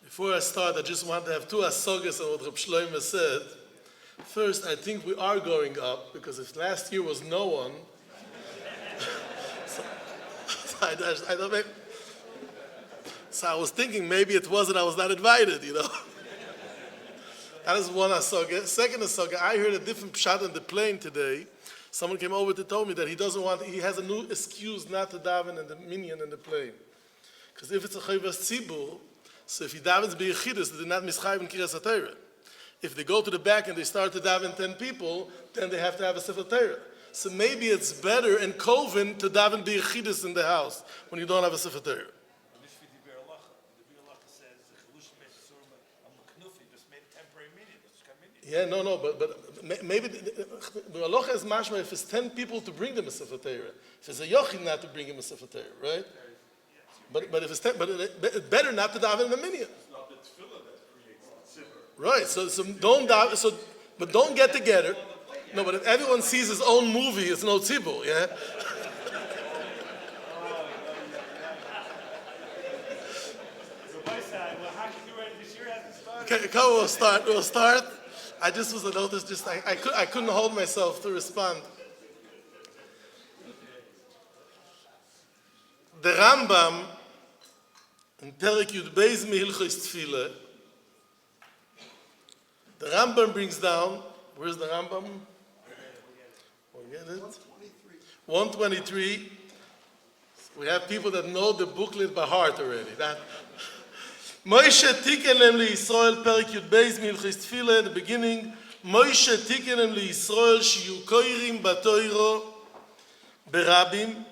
Before I start, I just want to have two asogas on what Reb Shlomo said. First, I think we are going up, because if last year was no one, I don't make, so I was thinking maybe it wasn't, I was not invited, you know. That is one asoga. Second asoga, I heard a different pshat on the plane today. Someone came over to tell me that he has a new excuse not to daven in the minyan in the plane. Because if it's a chayvas tzibur, so if he davens b'yechidus, they're not mischayv in kiras HaTorah. If they go to the back and they start to daven 10 people, then they have to have a sefer Torah. So maybe it's better in Koven to daven b'yechidus in the house when you don't have a sefer Torah. Yeah, no, but maybe the halacha is mashma if it's 10 people to bring them a sefer Torah. If it's a yochid not to bring him a sefer Torah, right? But if it's 10, but it's better not to daven in the minyan. It's not the tefillah that creates the tzibur. Right. So don't daven. But don't get together. No, but if everyone sees his own movie, it's no tzibur. Yeah. Okay, we'll start. I just was a notice. I couldn't hold myself to respond. The Rambam in Perek Yud Beis Mehilchos Tefillah, the Rambam brings down. Where's the Rambam? Get it? 123. We have people that know the booklet by heart already. Moshe tiken lem leYisrael Perek Yud Beis Mehilchos Tefillah. In the beginning, Moshe tiken lem leYisrael shiyu koirim batoiro berabim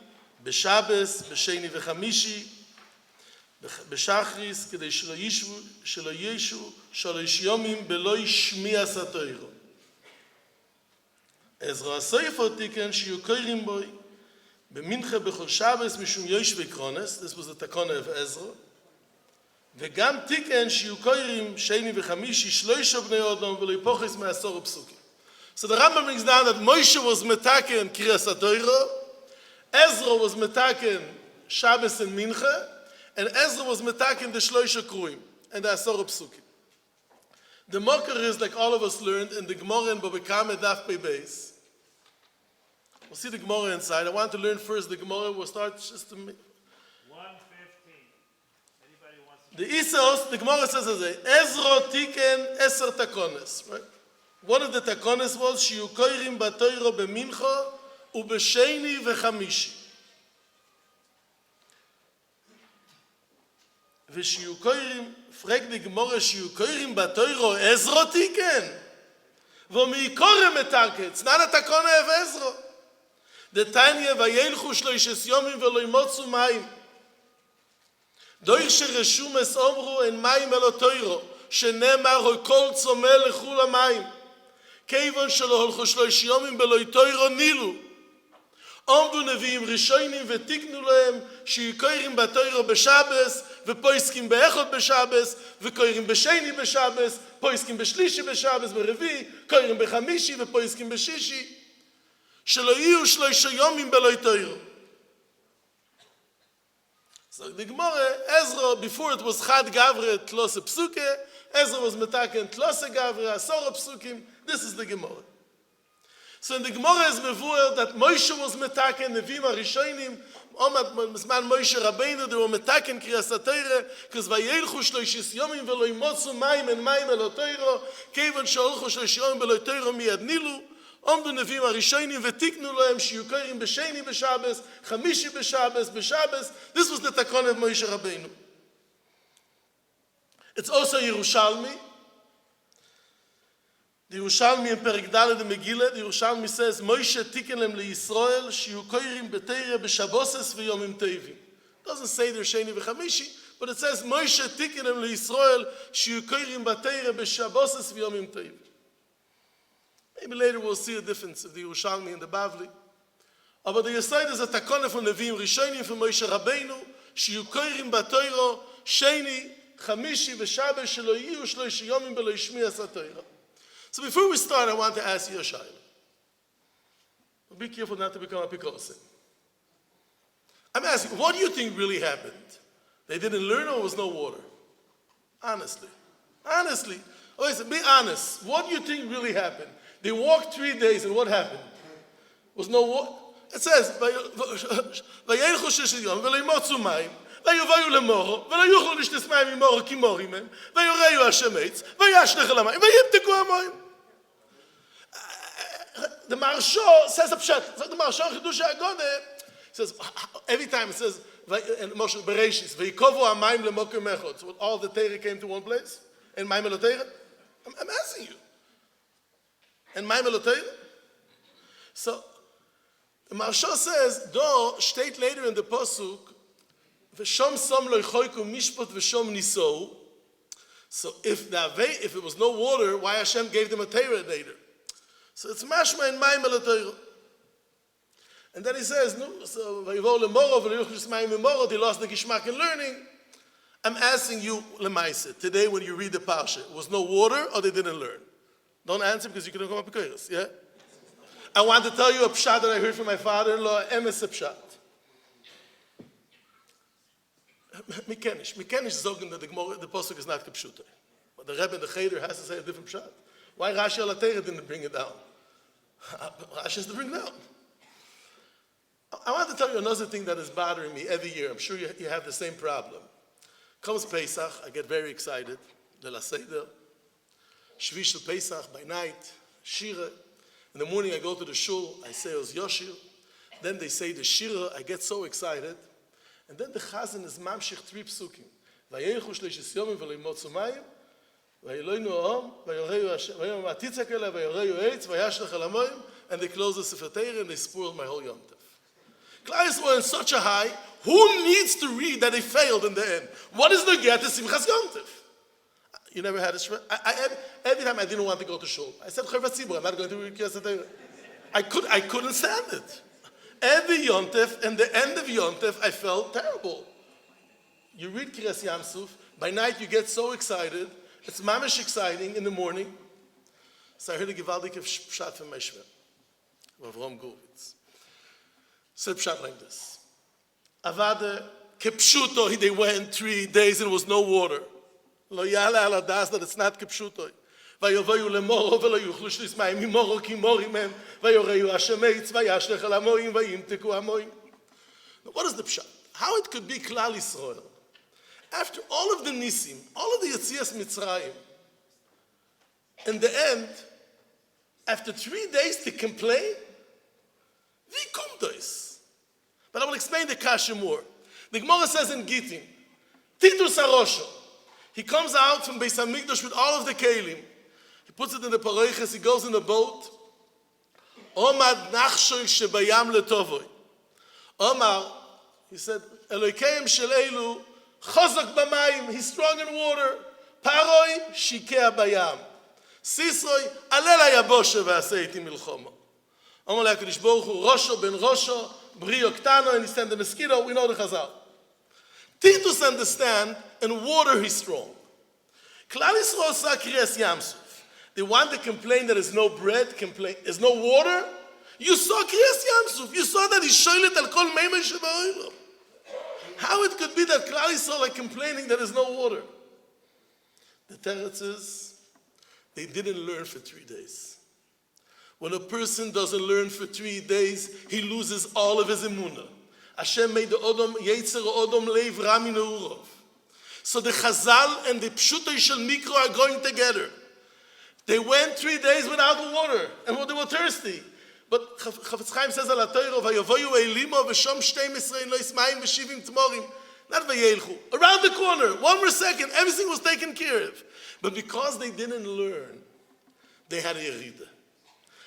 בשבס, בשני וחמישי, בשחריס, כדי שלא ישו 3 יומים בלא ישמיע סתוירו. עזרא הסופר תיקן שיהיו קוראים בוי, במנחה בכל שבס משום יושבי קרונס, this was the takana of Ezra, וגם תיקן שיהיו קוראים שני וחמישי 3 בני אדם ולא יפוחס מ10 פסוקים. So the Rambam brings down that Moshe was metaken Kriyas HaTorah, Ezra was metaken Shabbos and Mincha, and Ezra was metaken the Shloisha Kruim and the Asor Psukim. The Mokar is like all of us learned in the Gemara in Bobekame Daf Pei Beis. We'll see the Gemara inside. I want to learn first the Gemara. We'll start just to 1:15. Anybody wants to? The Isos, the Gemara says as a Ezra Tiken Eser Takones, right? One of the Takones was Shiyu Koirim Batoiro Bemincha ובשני וחמישי. ושיהיו קוראים, פרק דגמורה שיהיו קוראים בתוירו עזרו תיקן. ומי קורא מתקן, צנן התקונה אב עזרו. דתניה וילכו 3 יומים ולא ימוצו מים. דויך שרשומס אומרו אין מים אלו תוירו, שנאמר כל צומא לכו למים. כיוון שלא הולכו 3 יומים ולא תוירו נילו. עמדו נביאים ראשונים ותיקנו להם שיהיו קוראים בתוירו בשבס ופויסקים באחד בשבס וקוראים בשני בשבס פויסקים בשלישי בשבס ברביעי קוראים בחמישי ופויסקים בשישי שלא יהיו 3 יומים בלא תוירו. So the Gemara, Ezra, before it was Chad Gavre Tlose Psuke, Ezra was Metaken Tlose Gavre Asora Psukim. This is the Gemara. So in the Gemara is mevuer that Moshe was metaken Nevim HaRishonim, Omad Mizman Moshe Rabbeinu, they were metaken Kriyas HaTorah, because vayelchu 3 yomim velo yimotzu mayim and mayim elo Torah, kevan sheholchu 3 yomim velo Torah miyad nilu, Omdu Nevim HaRishonim v'tiknu lohem shiyu korim b'sheni b'Shabbos, chamishi b'Shabbos. This was the takon of Moshe Rabbeinu. It's also Yerushalmi. The Yerushalmi in Perek Daled in Megillah, the Yerushalmi says, Moshe tiken lem leYisrael shiyu koirim b'Torah b'Shabboses v'yomim tovim. Doesn't say they're sheni v'chamishi, but it says Moshe tiken lem leYisrael shiyu koirim b'Torah b'Shabboses v'yomim tovim. Maybe later we'll see a difference of the Yerushalmi and the Bavli. But the Yesod is a takona from Nevi'im Rishonim from Moshe Rabbeinu shiyu koirim b'Torah sheni chamishi v'Shabbos shelo yiyu 3 yomim b'lo yishmi'as HaTorah. So before we start, I want to ask you a shayla. Be careful not to become a pikosin. I'm asking, what do you think really happened? They didn't learn or was no water? Honestly. Listen, be honest. What do you think really happened? They walked 3 days, and what happened? Was no water. It says, "Vayelchu shesh yom v'leimotzu mayim, vayuvayu lemoro, v'layuchlu nishtes mayim imoro ki morim hem, vayoreyu Hashem eitz, vayashlech el hamayim, vayimteku hamayim." The Maharsha says a pshat. The Maharsha Chidush HaGodah says every time it says in Moshe Bereshis, "Vayikovu hamayim lemokim echad." So all the Torah came to one place. And mayim el Torah. I'm asking you. And mayim el Torah. So the Maharsha says, "Do steht later in the pasuk, v'shom som lo yichoyku mishpat v'shom nisou." So if it was no water, why Hashem gave them a Torah later? So it's mashma in mayim el Torah. And then he says, "No, so vayivol lemoro v'layuchlis mayim imoro." They lost the gishmak in learning. I'm asking you, lemaisa, today when you read the parsha, was no water or they didn't learn? Don't answer because you couldn't come up with kairos, yeah? I want to tell you a pshat that I heard from my father-in-law, emes a pshat. Mikenish zogen that the pasuk is not kepshuta. But the Rebbe and the Cheder has to say a different pshat. Why Rashi al-Atera didn't bring it down? Rashi has to bring it down. I want to tell you another thing that is bothering me every year. I'm sure you have the same problem. Comes Pesach, I get very excited. Leil Seder, Shvi Shel Pesach by night, Shira. In the morning I go to the shul, I say Oz Yoshir. Then they say the Shira, I get so excited. And then the Chazan is mamshich 3 psukim. Vayelchu shleishis yomim v'leimotzu mayim, vayeloinu ha'om, vayoreyu Hashem, vayom ha'titzak eleh, vayoreyu eitz, vayashlech el hamoyim, and they close the Sefer Torah and they spoiled my whole Yom Tov. Klais were in such a high. Who needs to read that they failed in the end? What is the get to Simchas Yom Tov? You never had a shver? Every time I didn't want to go to shul, I said, Chayvat Tzibur, I'm not going to read Kriyas HaTorah. I couldn't stand it. Every Yom Tov, and the end of Yom Tov, I felt terrible. You read Kriyas Yam Suf, by night you get so excited. It's mamish exciting in the morning. So I heard a Givaldik of Pshat from my shver, Avram Gurvitz. Said Pshat like this. Avada kepshuto, they went 3 days and there was no water. Lo yala ala das that it's not kepshuto. Vayovayu lemoro velo yuchlu shlis mayim imoro ki morim hem vayoreyu Hashem eitz vayashlech el hamoyim vayimteku hamoyim. What is the pshat? How it could be Klal Yisrael after all of the nisim, all of the Yetzias Mitzrayim, in the end, after 3 days to complain, wie kommt das? But I will explain the kasha more. The Gemara says in Gittin, Titus HaRosh, he comes out from Beis HaMikdash with all of the kelim. He puts it in the paroiches, he goes in the boat. Omad nachshoy shebayam letovoy. Omar, he said, Elokeim shel elu, chazak b'mayim, he's strong in water. Paroi, shikeh bayam. Sisroi, alel hayaboshe v'aseh iti milchomo. Omar le'akadosh baruch hu, Rosho ben Rosho, Brio Ktano, and he sent the mosquito. We know the Chazal. Titus understand, in water he's strong. Klal Yisrael saw Kriyas Yam Suf. They want to complain that there's no bread, there's no water. You saw Kriyas Yam Suf. You saw that he shoylet al kol meimei sheba'olam. How it could be that Klal Yisrael are complaining that there's no water? The teretz is, they didn't learn for 3 days. When a person doesn't learn for 3 days, he loses all of his emunah. Hashem made the Odom, Yetzer Odom Leiv Rami Neurov. So the Chazal and the Pshutei Shel Mikro are going together. They went 3 days without water, and they were thirsty. But Chafetz Chaim says al HaTorah, Vayovoyu Eilimo v'shom 12 lo ismayim v'shivim tmorim. Not Vayelchu. Around the corner, 1 more second, everything was taken care of. But because they didn't learn, they had a yerida.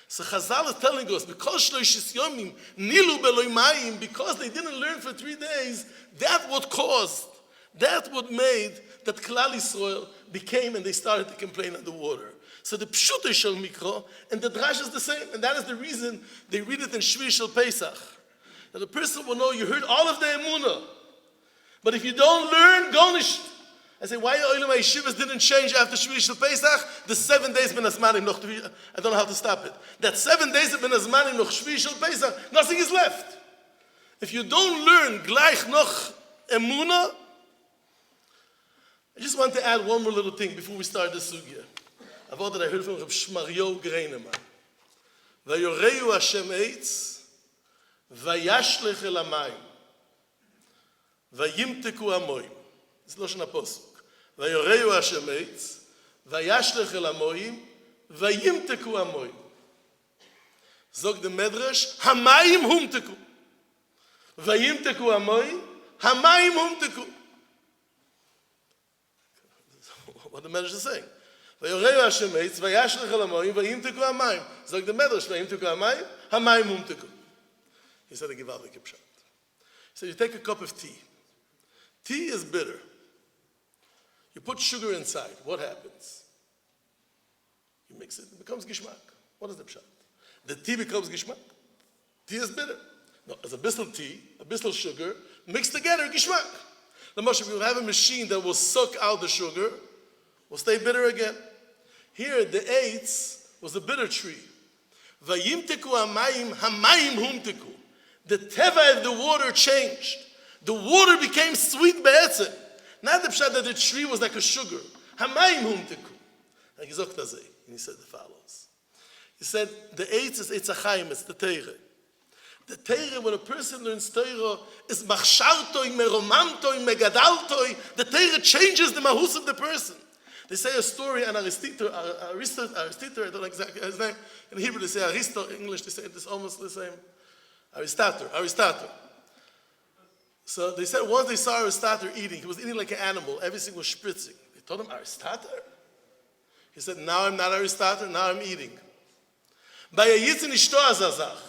So Chazal is telling us, because shloishis yomim nilu beloy mayim, because they didn't learn for 3 days, that what made that Klal Yisrael became, and they started to complain on the water. So the pshutei shel mikro, and the drash is the same, and that is the reason they read it in Shvi Shel Pesach. That the person will know you heard all of the emunah, but if you don't learn, go nisht. I say, why Olam Yeshivas didn't change after Shvi Shel Pesach? The 7 days ben azmanim noch. I don't know how to stop it. That 7 days ben azmanim noch Shvi Shel Pesach, nothing is left. If you don't learn gleich noch emuna, I just want to add one more little thing before we start this sugya. A word that I heard from Reb Shmaryo Greineman. Vayoreu Hashem eitz, vayashlech el hamayim, vayimteku hamoyim. It's Lashon HaPosuk. Vayoreu Hashem eitz, vayashlech el hamoyim, vayimteku hamoyim. Zog the Medrash, hamayim humteku. Vayimteku hamoyim, hamayim humteku. What the Medrash is saying. Vayoreu Hashem eitz, vayashlech el hamoyim, vayimteku hamayim. Zog the Medrash, vayimteku hamayim, hamayim humteku. He said a givaldik pshat. He said you take a cup of tea. Tea is bitter. You put sugar inside. What happens? You mix it. It becomes gishmak. What is the pshat? The tea becomes gishmak. Tea is bitter. No, as a bissel tea, a bissel sugar, mixed together, gishmak. The Moshe, if you have a machine that will suck out the sugar, will stay bitter again. Here, the eitz was a bitter tree. Vayimteku hamayim, hamayim humteku. The teva of the water changed. The water became sweet be'etzem. Not the pshat that the tree was like a sugar. Hamayim humteku. And he said the follows. He said, the eitz is eitz hachayim, it's the teire. The teire, when a person learns teire, is machshartoi, meromantoi, megadaltoi. The teire changes the mahus of the person. They say a story, and Aristotle, I don't know exactly his name. In Hebrew they say Aristo, in English they say it's almost the same. Aristotle. So they said once they saw Aristotle eating, he was eating like an animal, everything was spritzing. They told him, Aristotle? He said, now I'm not Aristotle, now I'm eating. By a yitzin ishto azazach.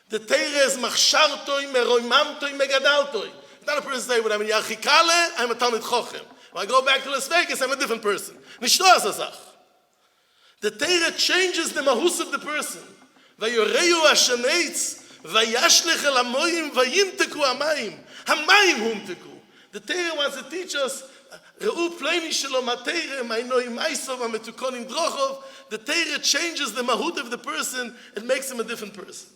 The teire is machshartoi, meroimamtoi, megadaltoi. Not a person say, when I'm in Yarchei Kallah, I'm a Talmid Chochem. When I go back to Las Vegas, I'm a different person. Nishto azazach. The teire changes the mahus of the person. Vayoreu Hashem eitz, vayashlech el hamoyim, vayimteku hamayim. Hamayim humteku. The Torah wants to teach us, Re'u pleini shelo mateire, ma'inoim maisov, ha'metukonim drochov. The Torah changes the mahut of the person, it makes him a different person.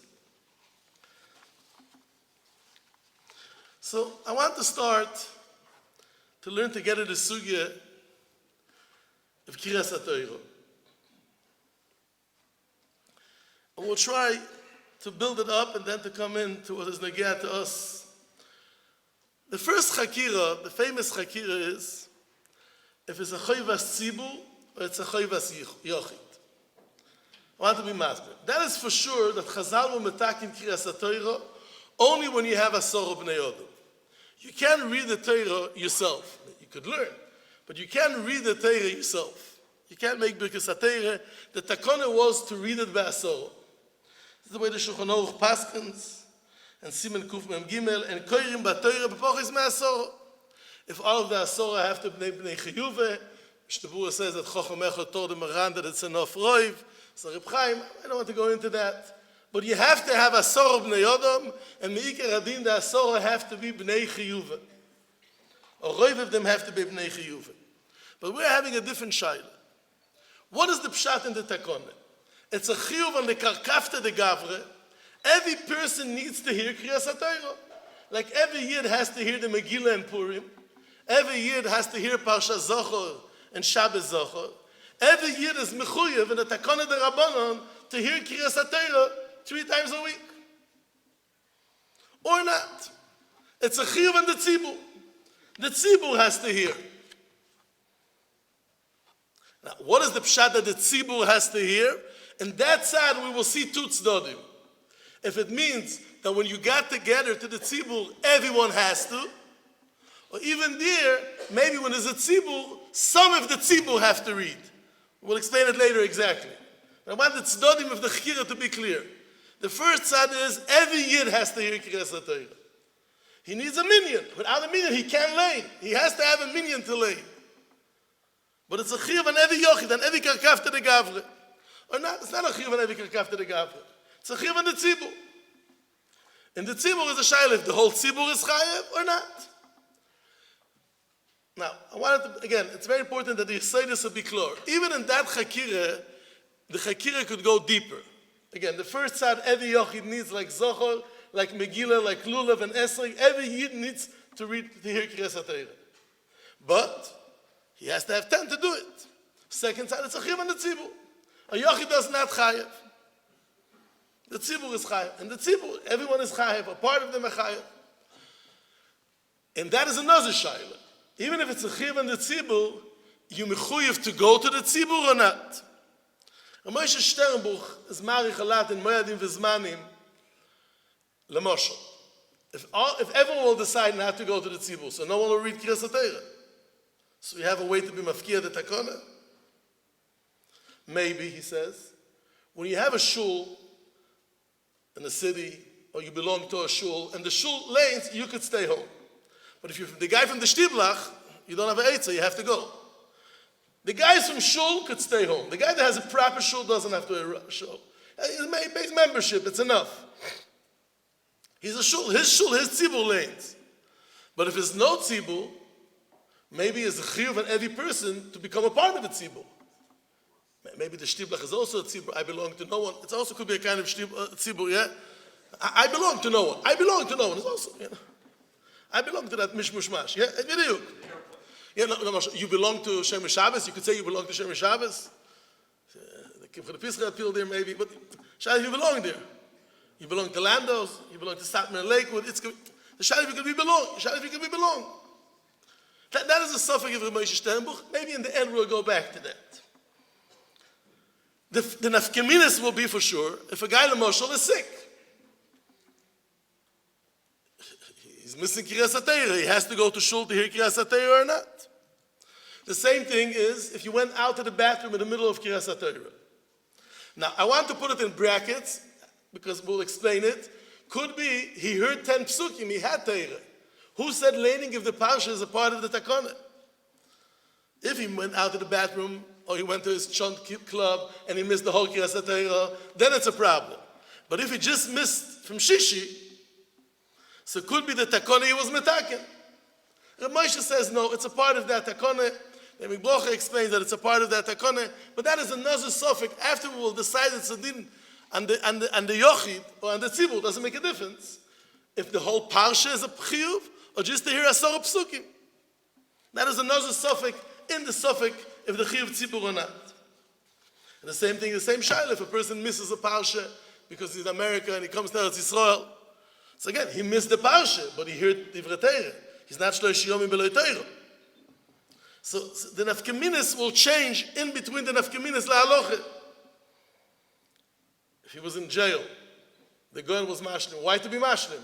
So I want to start to learn together the sugya of Kiras HaTorah. And we'll try to build it up and then to come into what is negea to us. The first chakira, the famous chakira is if it's a choivas tzibur or it's a choivas yochid. I want to be masber. That is for sure that Chazal will metakin Kiras HaTorah only when you have a sorrow b'nei Odom. You can't read the Torah yourself. You could learn, but you can't read the Torah yourself. You can't make Birkas HaTorah. The takana was to read it by a sorrow. This is the way the Shulchan Aruch paskins, and Simen Kuf Mem Gimel, and Koirim B'Torah B'Pochis Me'asoro. If all of the Asoro have to be B'nei Chiyuve, Shtabura says that Chochem Echad told the Maran that it's enough Roiv. So Reb Chaim, I don't want to go into that. But you have to have Asoro B'nei Odom, and Me'ikar Adin, the Asoro have to be B'nei Chiyuve. Or Roiv of them have to be B'nei Chiyuve. But we're having a different shayla. What is the pshat in the takone? It's a chiyuv on the karkafta de gavre. Every person needs to hear Kiras HaTorah. Like every yid has to hear the Megillah and Purim. Every yid has to hear Parsha Zochor and Shabbos Zochor. Every yid is mechuyev in the takone de Rabbanon to hear Kiras HaTorah 3 times a week. Or not. It's a chiyuv on the tzibur. The tzibur has to hear. Now, what is the pshat that the tzibur has to hear? In that side, we will see 2 tzdodim. If it means that when you got together to the tzibur, everyone has to, or even there, maybe when there's a tzibur, some of the tzibur have to read. We'll explain it later exactly. But I want the tzdodim of the chikira to be clear. The first side is every yid has to hear Kiras HaTorah. He needs a minyan. Without a minyan, he can't lay. He has to have a minyan to lay. But it's a chiyuv on every yochid, on every karkafta de gavre. Or not, it's not a chiyuv on every karkafta de gavre. It's a chiyuv on the tzibur. And the tzibur is a shayla if the whole tzibur is chayev or not. Now, I wanted to, again, it's very important that the Yesivas will be clear. Even in that chakira, the chakira could go deeper. Again, the first side, every yochid needs like Zochor, like Megillah, like Lulav and Esrog. Every yid needs to read, to hear Kiras HaTorah. But has to have 10 to do it. Second side, it's a chiyuv on the tzibur. A yochid does not chayev. The tzibur is chayev. And the tzibur, everyone is chayev. A part of them are chayev. And that is another shayla. Even if it's a chiyuv on the tzibur, you mechuyev to go to the tzibur or not. A Moshe Sternbuch is marich a lot in Moyadim v'zmanim l'moshel. If everyone will decide not to go to the tzibur, so no one will read Kriyas HaTorah. So you have a way to be mafkir the takona? Maybe, he says, when you have a shul in a city, or you belong to a shul, and the shul lanes, you could stay home. But if you're the guy from the shtiblach, you don't have an eitzah, you have to go. The guys from shul could stay home. The guy that has a proper shul doesn't have to have a shul. His membership, it's enough. He's a shul, his tzibur lanes. But if there's no tzibur, maybe it's a chiyuv on every person to become a part of the tzibur. Maybe the shtiblach is also a tzibur. I belong to no one. It also could be a kind of tzibur, yeah? I belong to no one. I belong to no one. It's also, you know. I belong to that mishmushmash, yeah? Yeah, no, you belong to Shem Shabbos. You could say you belong to Shem Shabbos. The Kim Chadapishra appeal there, maybe. But Shabbos, you belong there. You belong to Landos. You belong to Satmar and Lakewood. The Shabbos, you could be belong. Shabbos, you could be belong. That is a suffix of Moshe Sternbuch. Maybe in the end we'll go back to that. The nafkeminis will be for sure if a guy L'moshel is sick. He's missing Kriyas HaTorah. He has to go to shul to hear Kriyas HaTorah or not. The same thing is if you went out to the bathroom in the middle of Kriyas HaTorah. Now, I want to put it in brackets because we'll explain it. Could be he heard 10 psukim, he had Torah. Who said laning of the parsha is a part of the takana? If he went out to the bathroom or he went to his chunt club and he missed the whole Kriyas HaTorah, then it's a problem. But if he just missed from Shishi, so it could be the takana he was metaken. Rav Moshe says no, it's a part of that takana. The Miblocha explains that it's a part of that takana, but that is another suffix. After we will decide it's a din and the yochid or on the tzibur doesn't make a difference. If the whole parsha is a chiyuv or just to hear asar psukim, that is another suffix in the suffix if the chiyuv tzibur or not. And the same thing, the same shayla. If a person misses a parsha because he's in America and he comes to Eretz Yisrael, so again he missed the parsha, but he heard divrei Torah. He's not shloish yomim b'lo Torah. So the nafkeminis will change in between the nafkeminis la'aloche. If he was in jail, the goyen was mashlim. Why to be mashlim?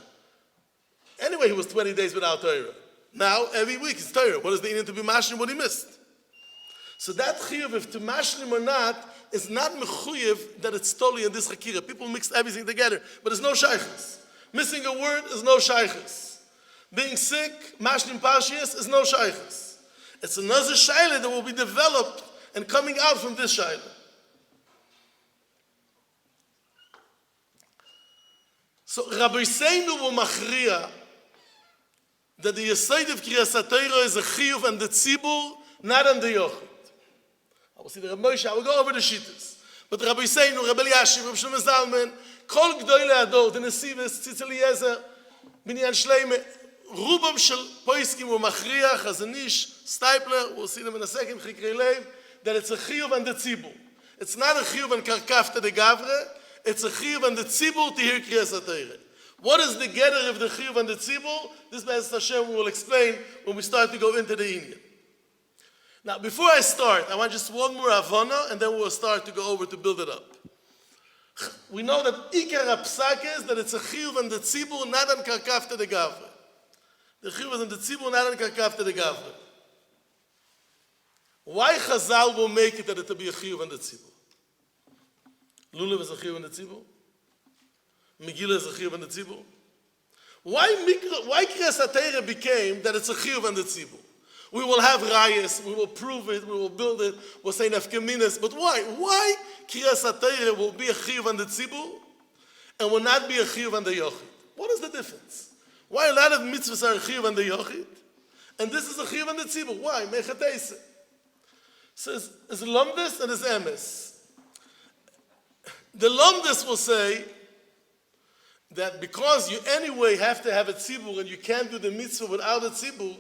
Anyway, he was 20 days without Torah. Now, every week it's Torah. What is the inyan to be mashlim? What he missed? So that chiyuv, if to mashlim or not, is not mechuyev that it's totally in this chakira. People mix everything together, but there's no shaychus. Missing a word is no shaychus. Being sick, mashlim parshias, is no shaychus. It's another shayla that will be developed and coming out from this shayla. So Rabbi Seinu will machriya that the Yesod of Kriyas HaTorah is a chiyuv and the tzibur, not on the yochid. I will see the Rabbi Moshe, I will go over the shittas. But Rabbi Seinu, Rabbi Yashiv, Rabbi Shlomo Zalman, Kol Gdoilei Ador, the Yeshivas, Tzitz Eliezer, Binyan Shleime, Rubam Shel Poiskim will machriya, Chazanish, Stipler, we'll see them in a second, Chikrei Lev, that it's a chiyuv and the tzibur. It's not a chiyuv and karkafta de gavre, it's a chiyuv and the tzibur to hear Kriyas HaTorah. What is the getter of the chiyuv and the tzibur? This Be'ez Hashem we will explain when we start to go into the inyan. Now, before I start, I want just one more avana, and then we'll start to go over to build it up. We know that Ikar HaPsak is that it's a chiyuv and the tzibur, not on karkafta de gavre. The chiyuv and the tzibur, not on karkafta de gavre. Why Chazal will make it that it will be a chiyuv and the tzibur? Lulav is a chiyuv and the tzibur. Megillah is a chiyuv and the tzibur. Why Kriyas HaTorah became that it's a chiyuv and the tzibur? We will have rayas, we will prove it, we will build it, we'll say nafkeminas. But why? Why Kriyas HaTorah will be a chiyuv and the tzibur and will not be a chiyuv and the yochid? What is the difference? Why a lot of mitzvahs are a chiyuv and the yochid, and this is a chiyuv and the tzibur? Why? Mechatese. So it's lomdus and it's emes. The lomdus will say that because you anyway have to have a tzibur and you can't do the mitzvah without a tzibur,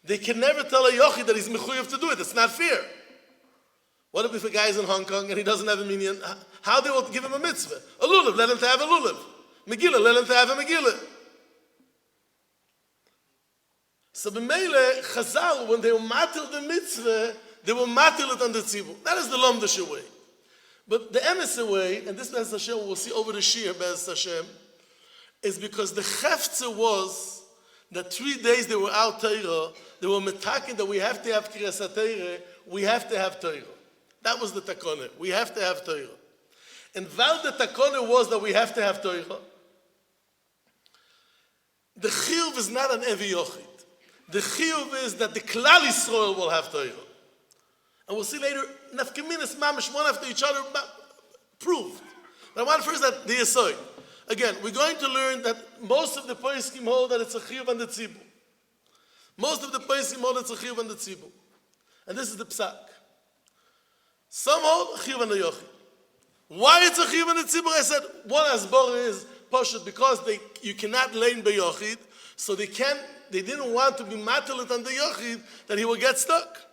They can never tell a yochid that he's mechuyev to do it. It's not fair. What if a guy is in Hong Kong and he doesn't have a minyan? How they will give him a mitzvah? A lulav, let him to have a lulav. Megillah, let him to have a Megillah. So b'meile, Chazal, when they will matil the mitzvah, they will matil it on the tzibur. That is the lomdisha way. But the emissary way, and this Be'ez Hashem we'll see over the Shir, Be'ez Hashem, is because the chefza was that 3 days they were out Torah, they were metaking that we have to have Kriyas HaTorah, we have to have Torah. That was the takone. We have to have Torah. And while the takone was that we have to have Torah, the chiyuv is not an Evi Yochid. The chiyuv is that the Klal Yisrael will have Torah. And we'll see later, nafkeminas mamish, one after each other, proved. But I want first that the Yesod. Again, we're going to learn that most of the poskim hold that it's a chiyuv on the tzibur. Most of the poskim hold it's a chiyuv on the tzibur. And this is the psak. Some hold a chiyuv on the yochid. Why it's a chiyuv on the tzibur? I said, one asbor is poshut, because you cannot lane by yochid, so they didn't want to be matalit on the yochid that he will get stuck.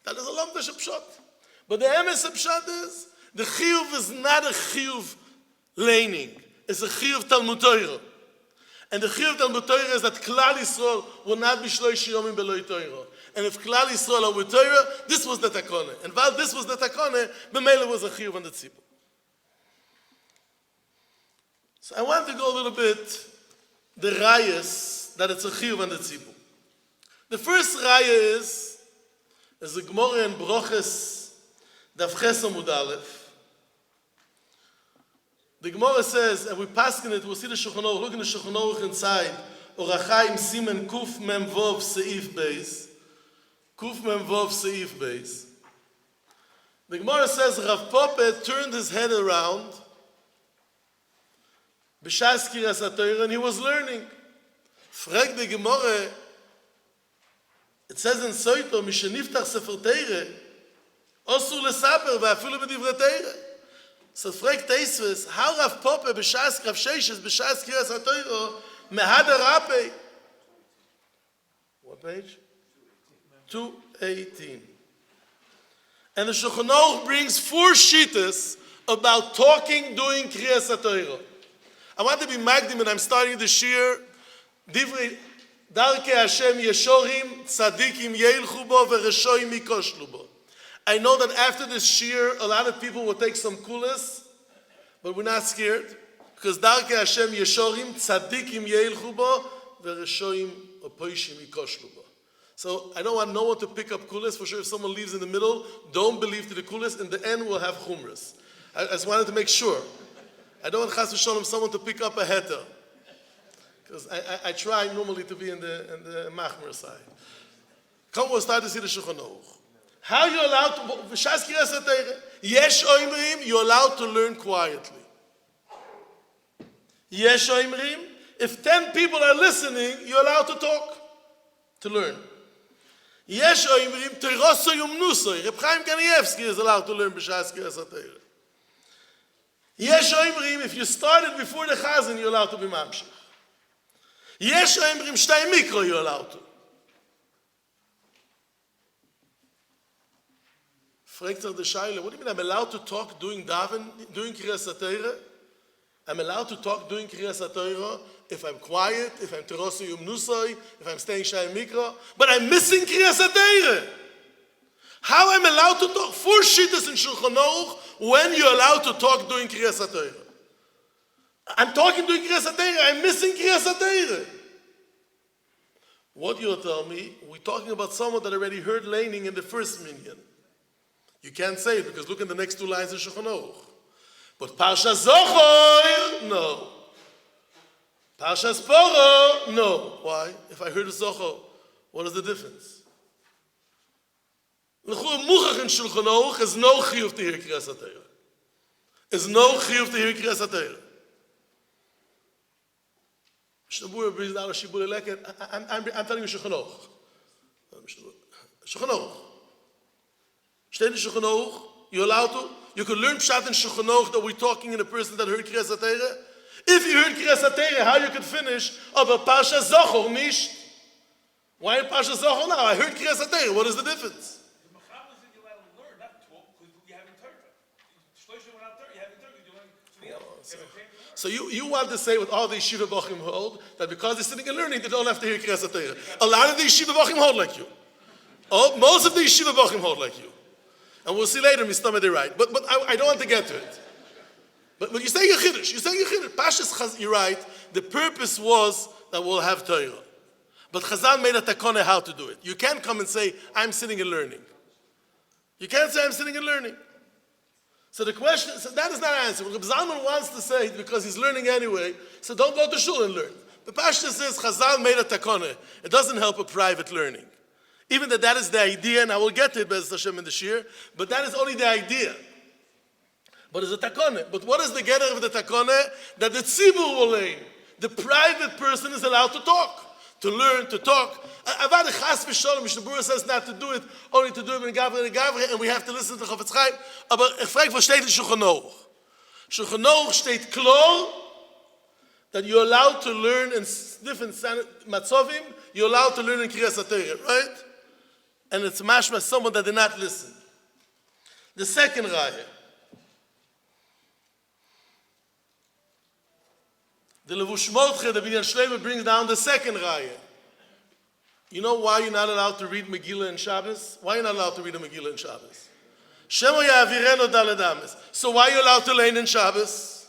That is a lamdash pshat. But the emes pshat is, the chiyuv is not a chiyuv laning. It's a chiyuv Talmud Torah. And the chiyuv Talmud Torah is that Klal Yisrael will not be shloish yomim beloi Torah. And if Klal Yisrael are with Torah, this was the takone. And while this was the takone, b'meila was a chiyuv on the tzibur. So I want to go a little bit the rayas that it's a chiyuv on the tzibur. The first raya is a Gemara in Broches Daf Ches Amud Aleph. The Gemara says, and we pass in it, we'll see the Shulchan Aruch, look in the Shulchan Aruch inside, Orachaim Simen Kuf Mem Vov Seif Beis. Kuf Mem Vov Seif Beis. The Gemara says, Rav Pope turned his head around, B'shas Kiras HaTorah, and he was learning. Frag the Gemara, it says in Soito, Misheniftach Sefer Teire, Osur Lesaper, V'afilu B'divrei Teire. So fragt Yeshiva, how Rav Pope b'shas Rav Sheishes b'shas Kiras HaTorah mehad harape? What page? 218. And the Shulchan Aruch brings 4 shittas about talking during Kiras HaTorah. I want to be magdim, and I'm starting the shir. Divrei Darkei Hashem Yeshorim Tzadikim Yeilchu Bo V'Reshoim Yikoshlu Bo. I know that after this shir, a lot of people will take some kulas, but we're not scared, because Darkei Hashem Yeshorim Tzadikim Yeilchu Bo V'Reshoim Opoishim Yikoshlu Bo. So I don't want no one to pick up kulas. For sure, if someone leaves in the middle, don't believe to the kulas. In the end, we'll have chumras. I just wanted to make sure. I don't want chas v'shalom someone to pick up a heter, because I try normally to be in the machmer side. Come, we'll start to see the Shulchan Aruch. How you allowed to v'shas Kiras HaTorah? Yesh oimrim, you're allowed to learn quietly. Yesh oimrim, if 10 people are listening, you're allowed to talk, to learn. Yesh oimrim, teroso yumnusoy. Reb Chaim Kanievsky is allowed to learn b'shas Kiras HaTorah. Yesh oimrim, if you started before the chazan, you're allowed to be mamshech. Yesh oimrim, shtay mikro, you're allowed to. Fragt the Shaila, what do you mean I'm allowed to talk doing daven, doing Kiras HaTorah? I'm allowed to talk doing Kiras HaTorah if I'm quiet, if I'm terosu yum nusoi, if I'm staying shay mikro, but I'm missing Kiras HaTorah. How I'm allowed to talk? 4 shittas in Shulchan Aruch when you're allowed to talk doing Kiras HaTorah. I'm talking doing Kiras HaTorah, I'm missing Kiras HaTorah. What you'll tell me, we're talking about someone that already heard laning in the first minyan. You can't say it because look at the next 2 lines in Shulchan Aruch. But Parsha Zochor, no. Parsha Sporo, no. Why? If I heard a Zochor, what is the difference? L'chur Muchach in Shulchan Aruch is no chiyuv to hear Kiras HaTorah. Is no chiyuv to hear Kiras HaTorah. Shnabur brings down a shibur leket. I'm telling you Shulchan Aruch. Shulchan Aruch. Steht in Shulchan Aruch, you're allowed to. You can learn pshat in Shulchan Aruch that we're talking in a person that heard Kiras HaTorah. If you heard Kiras HaTorah, how you could finish of a Parsha Zochor nicht? Why in Pasha Zohar now? I heard Kriyas HaTorah. What is the difference? The Machab is that you let them learn, not talk, because you have in Torah. Shloshim without Torah, you have in Torah. So you want to say with all the Yeshiva Bochim hold that because they're sitting and learning, they don't have to hear Kriyas HaTorah. A lot of the Yeshiva Bochim hold like you. Most of the Yeshiva Bochim hold like you. And we'll see later, Mistama, they're right. But I don't want to get to it. But you say you're Chiddush. You say you're Chiddush. Pashas Chaz, you're right. The purpose was that we'll have Torah. But Chazal made a takone how to do it. You can't come and say, I'm sitting and learning. You can't say, I'm sitting and learning. So the question, so that is not an answer. Reb Zalman wants to say, because he's learning anyway, so don't go to shul and learn. The Pashta says, Chazal made a takone. It doesn't help a private learning. Even that is the idea, and I will get to it, Bez Hashem, in the Shir, but that is only the idea. But it's a takone. But what is the getter of the takone? That the tzibur will learn. The private person is allowed to talk. To learn, to talk. Avad chas v'sholom, Mishnah says not to do it, only to do it in Gavre, and we have to listen to Chofetz Chaim. Aber ich frage, was steht in Shulchan Aruch? Shulchan Aruch steht klar that you're allowed to learn in different matzovim, you're allowed to learn in Kriyas HaTorah, right? And it's mashma someone that did not listen. The second raya. The Levush Mordche, the Binyan Shleimer, brings down the second raya. You know why you're not allowed to read Megillah in Shabbos? Why you're not allowed to read a Megillah in Shabbos? Shemo Ya'avirenu Daled Ames. So why are you allowed to learn in Shabbos?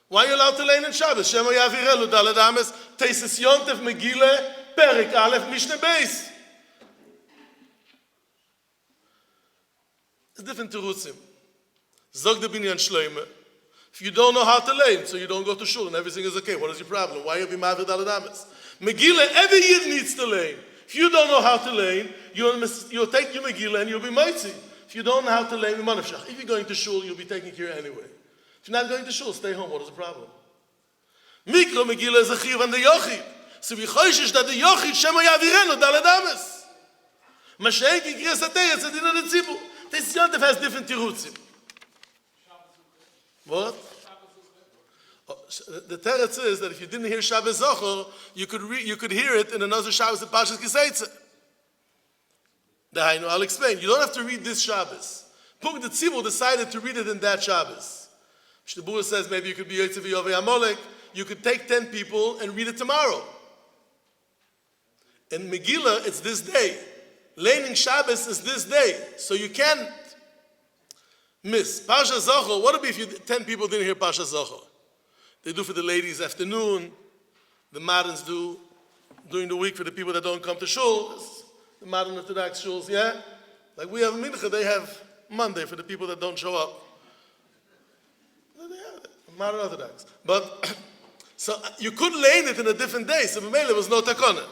Why are you allowed to learn in Shabbos? Shemo Ya'avirenu Daled Ames. Teises Yontef Megillah, Perik Aleph Mishnah Beis. It's different terutzim. Zog the Binyan Shleimer. If you don't know how to learn, so you don't go to shul and everything is okay, what is your problem? Why you be ma'avir daled ames? Megillah, every Yid needs to learn. If you don't know how to learn, you'll take your Megillah and you'll be mighty. If you don't know how to learn, if you're going to shul, you'll be taking care anyway. If you're not going to shul, stay home. What is the problem? Mikro Megillah is a chiv and the yochid. So we choishish that the yochid shema yavirenu daled ames. Mashiach in Kriyas HaTorah, it's a din of the tzibur. This yontif has different tirutzim. What? The teretz is that if you didn't hear Shabbos Zohar, you could hear it in another Shabbos at Parshas Kiseitze. I'll explain. You don't have to read this Shabbos. Pug the Tzibur decided to read it in that Shabbos. Mishnah says maybe you could be Yotze v'Yovei Amalek. You could take 10 people and read it tomorrow. In Megillah, it's this day. Learning Shabbos is this day. So you can't miss. Parsha Zohar, what would it be if 10 people didn't hear Parsha Zohar? They do for the ladies afternoon. The moderns do during the week for the people that don't come to shul. The modern Orthodox shuls, yeah? Like we have Mincha, they have Monday for the people that don't show up. They have it, modern Orthodox. But, so you could learn it in a different day, so there was no takona.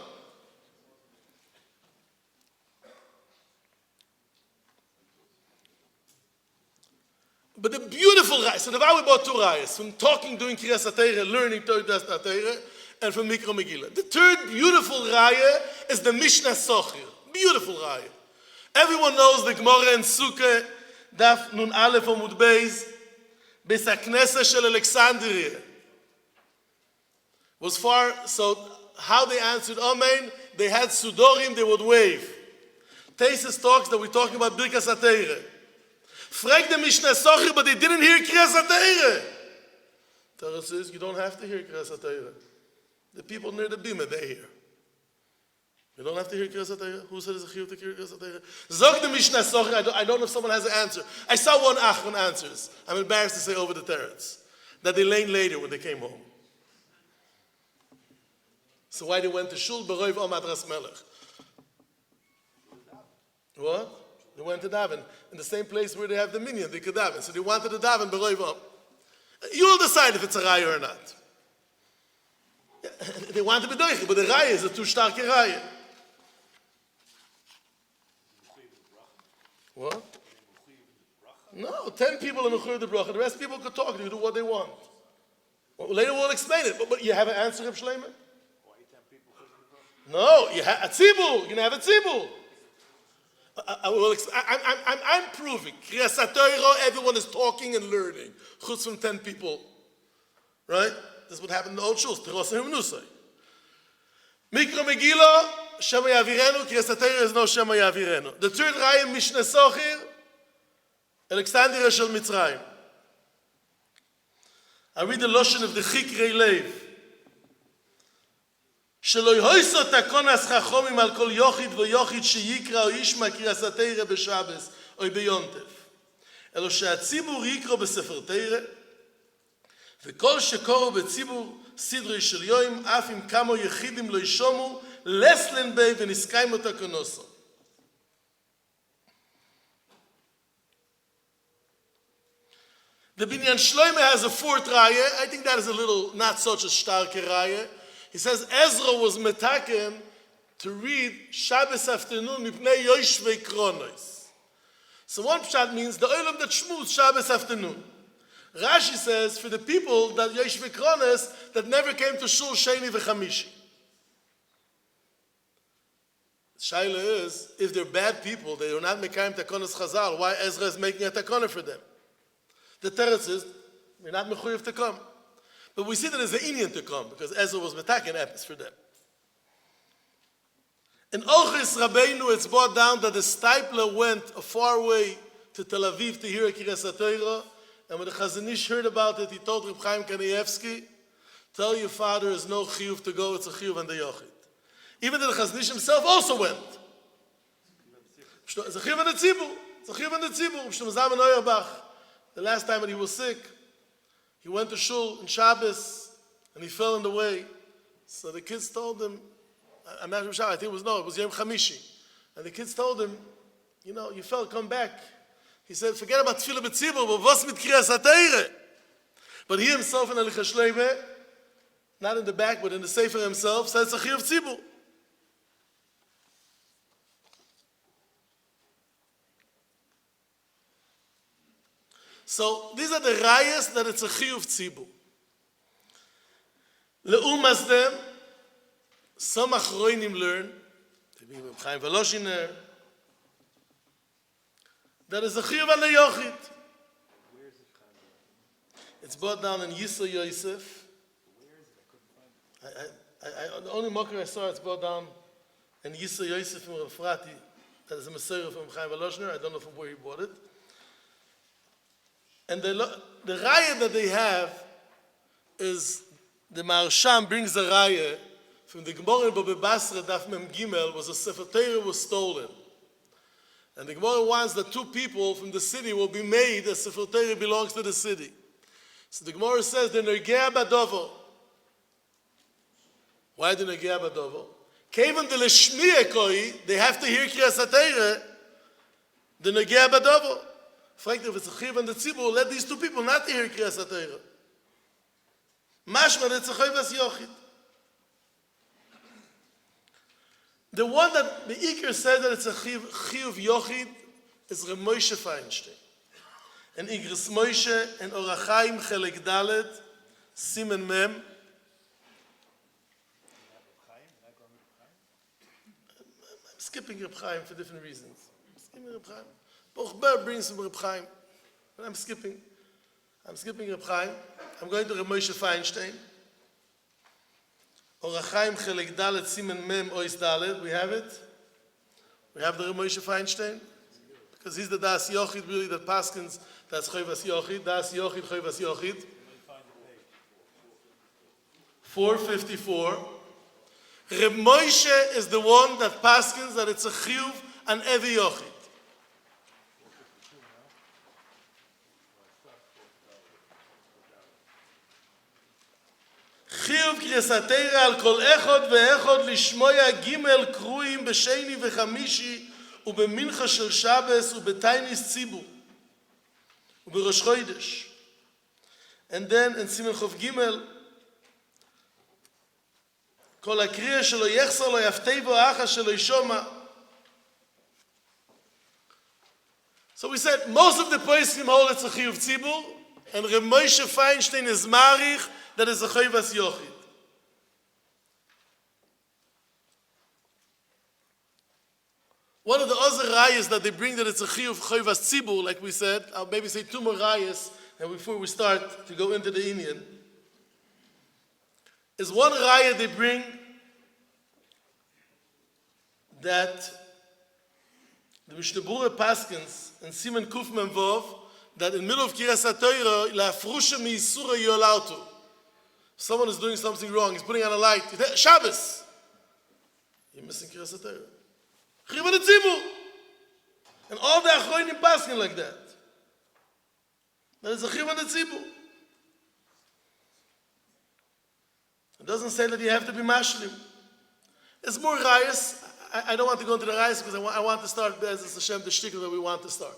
But the beautiful raya, so the way we bought two rayas, from talking, doing Kriyas HaTorah, learning Kriyas HaTorah, and from Mikra Megillah. The third beautiful raya is the Mishnah Sochir. Beautiful raya. Everyone knows the Gemara in Sukkah, Daf Nun Aleph Amud Beis, Beis HaKnesset Shel Alexandria. Was far, so how they answered Amen, they had Sudorim, they would wave. Teises talks that we're talking about Birkas HaTorah. Frag the Mishnah Sochir, but they didn't hear Kriyas HaTorah. Torah says you don't have to hear Kriyas HaTorah. The people near the Bima, they hear. You don't have to hear Kriyas HaTorah. Who said it's a chiyuv to hear Kriyas HaTorah? Zog the Mishnah Sochir. I don't know if someone has an answer. I saw one Achron answers. I'm embarrassed to say over the teretz that they learned later when they came home. So why they went to shul b'roiv Madras Melech? What? They went to daven in the same place where they have the minyan. They could daven, so they wanted to daven b'roiv. You'll decide if it's a raya or not. They want to be doichi, but the raya is a too stark raya. What? No, 10 people in the the bracha. The rest of people could talk. They could do what they want. Well, later we'll explain it. But you have an answer, Reb Shleimer? Why 10 people? No, you have a tzibur. You can have a tzibur. I'm proving. Kriyas HaTorah, everyone is talking and learning. Chutz from 10 people. Right? This is what happened in the old shuls. Mikro Megillah, Shema Yavirenu, Kriyas HaTorah is no Shema Yavirenu. The third raya, Mishneh Sochir, Alexandria Shel Mitzrayim. I read the Lashon of the Chikrei Lev. שלא יהיסו תקונס חכמים על כל יוחיד ויוחיד שיקרא או ישמע קריאת התורה בשבס או ביונטף. אלא שהציבור יקרא בספר תורה, וכל שקורו בציבור סדרי של יום, אף אם כמה יחידים לא ישומו, לסלן בי ונסקיים אותה כנוסו. The Binyan Shloime has a fourth raya. I think that is a little, not such a starke raya. He says Ezra was metaken to read Shabbos afternoon mipnei yoshvei kronos. So one pshat means the olam that shmuz Shabbos afternoon. Rashi says for the people that yoshvei kronos that never came to shul sheni v'chamishi. Shaila is if they're bad people, they do not mekayim takonos chazal. Why Ezra is making a takona for them? The teretz is we're not mechuyev to come. But we see that there's an Indian to come because Ezra was metaken epis for them. In Ochis Rabbeinu, it's brought down that the stipler went a far way to Tel Aviv to hear a Kriyas HaTorah, and when the Chazon Ish heard about it, he told Reb Chaim Kanievsky, tell your father there's no chiyuv to go, it's a chiyuv on the yochid. Even the Chazon Ish himself also went. It's a chiyuv on the tzibur. It's a chiyuv on the tzibur. The last time that he was sick, he went to shul in Shabbos, and he fell in the way. So the kids told him, I'm not sure, I think it was Yom Chamishi. And the kids told him, you fell, come back. He said, forget about Tefillah B'tzibur, but what's with Kriyas HaTorah? But he himself in Yerushalayim, not in the back, but in the Sefer himself, said it's a chiyuv tzibur. So these are the rayas that it's a chiyuv tzibur. Leumas them, some achroinim learn, Reb Chaim Veloshiner, that is a chiyuv on the yochid. It's brought down in Yisro Yosef. The only mocker I saw it's brought down in Yisro Yosef from Rafrati. That is a Mesorah from Chaim Veloshiner. I don't know from where he bought it. And the raya that they have is the Marsham brings a raya from the Gemara in Baba Basra Daf Mem Gimel was a Sefer Torah was stolen. And the Gemara wants that two people from the city will be made as Sefer Torah belongs to the city. So the Gemara says the Nergea Badovo. Why the Nergea Badovo? Kevan de Leshmiya Koi, they have to hear Kriyas HaTorah, the Nergea Badovo. Fragt if it's a chiyuv on the tzibur, let these two people not hear Kriyas HaTorah. Mashma, it's a chiyuv yochid. The one that the Iker said that it's a chiyuv yochid is Reb Moshe Feinstein. And Igris Moshe and Orachaim Chelek Dalet, Simen Mem. I'm skipping Reb Chaim for different reasons. I'm skipping Reb Chaim. Bochber brings from Reb Chaim. But I'm skipping Reb Chaim. I'm going to Reb Moshe Feinstein. Orachaim Chelek Dalet Simen Mem Ois Dalet. We have it. We have the Reb Moshe Feinstein. Because he's the Das Yochid really that Paskins. That's Choyvas Yochid. Das Yochid, Choyvas Yochid. 454. Reb Moshe is the one that Paskins that it's a chiyuv and every Yochid. Chiyuv Kriyas HaTorah al kol echod ve'echod lishmoya gimel kruim b'sheni v'chamishi u'bemincha shel Shabbos u'betainis tzibur u'berosh chodesh. And then in Simen Chof Gimel kol hakriya shelo yechsar lo yaftei bo acha shelo yishoma. So we said most of the poskim hold it's a chiyuv tzibur, and Reb Moshe Feinstein is marich that is a chayvas yochid. One of the other rayas that they bring that it's a chiyuv chayvas tzibur, like we said, I'll maybe say two more rayas, and before we start to go into the Indian, is one raya they bring that the Mishnah Berurah paskins in Siman Kuf Mem Vov that in the middle of Kiras HaTorah, la frusha mi Yisura you're allowed to. Someone is doing something wrong, he's putting on a light. Shabbos! You're missing Kiras HaTorah. Chiv the Tzibur! And all the Achronim paskin like that. That is a Chiv the Tzibur. It doesn't say that you have to be mashlim. It's more rayas. I don't want to go into the rayas because I want to start as Hashem the shtickle that we want to start.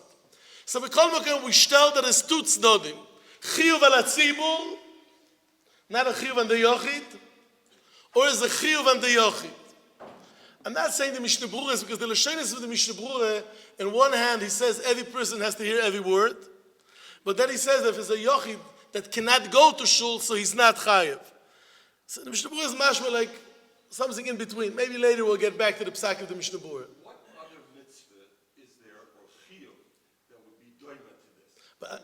So we call we stell that it's two tznodim. Chiyuv al hatzibur, not a chiyuv on the yochid, or is a chiyuv on the yochid. I'm not saying the Mishnah Berurah is because the Lashonis of the Mishnah Berurah, in one hand he says every person has to hear every word, but then he says that if it's a yochid that cannot go to shul, so he's not chayiv. So the Mishnah Berurah is mashma like something in between. Maybe later we'll get back to the psak of the Mishnah Berurah. What other mitzvah is there or chiyuv that would be doima to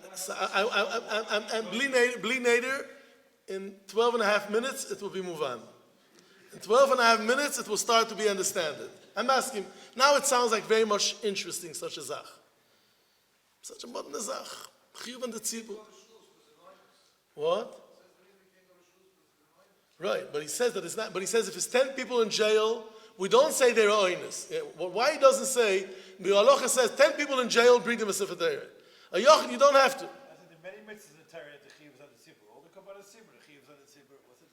this? But I'm bli neder, in 12 and a half minutes it will be muvan. In 12 and a half minutes it will start to be understood. I'm asking, now it sounds like very much interesting such a zach. Such a modern zach. Chiyuv and the tzibur. What? Right, but he says that it's not. But he says if it's 10 people in jail, we don't say they're oinus. Why he doesn't say? The halacha says 10 people in jail, bring them a sefer Torah. A yochid, you don't have to. I said the many mitzvahs in the Torah, the chiyuvs on the tzibur. All the kabbalah tzibur, the chiyuvs on the tzibur. What's the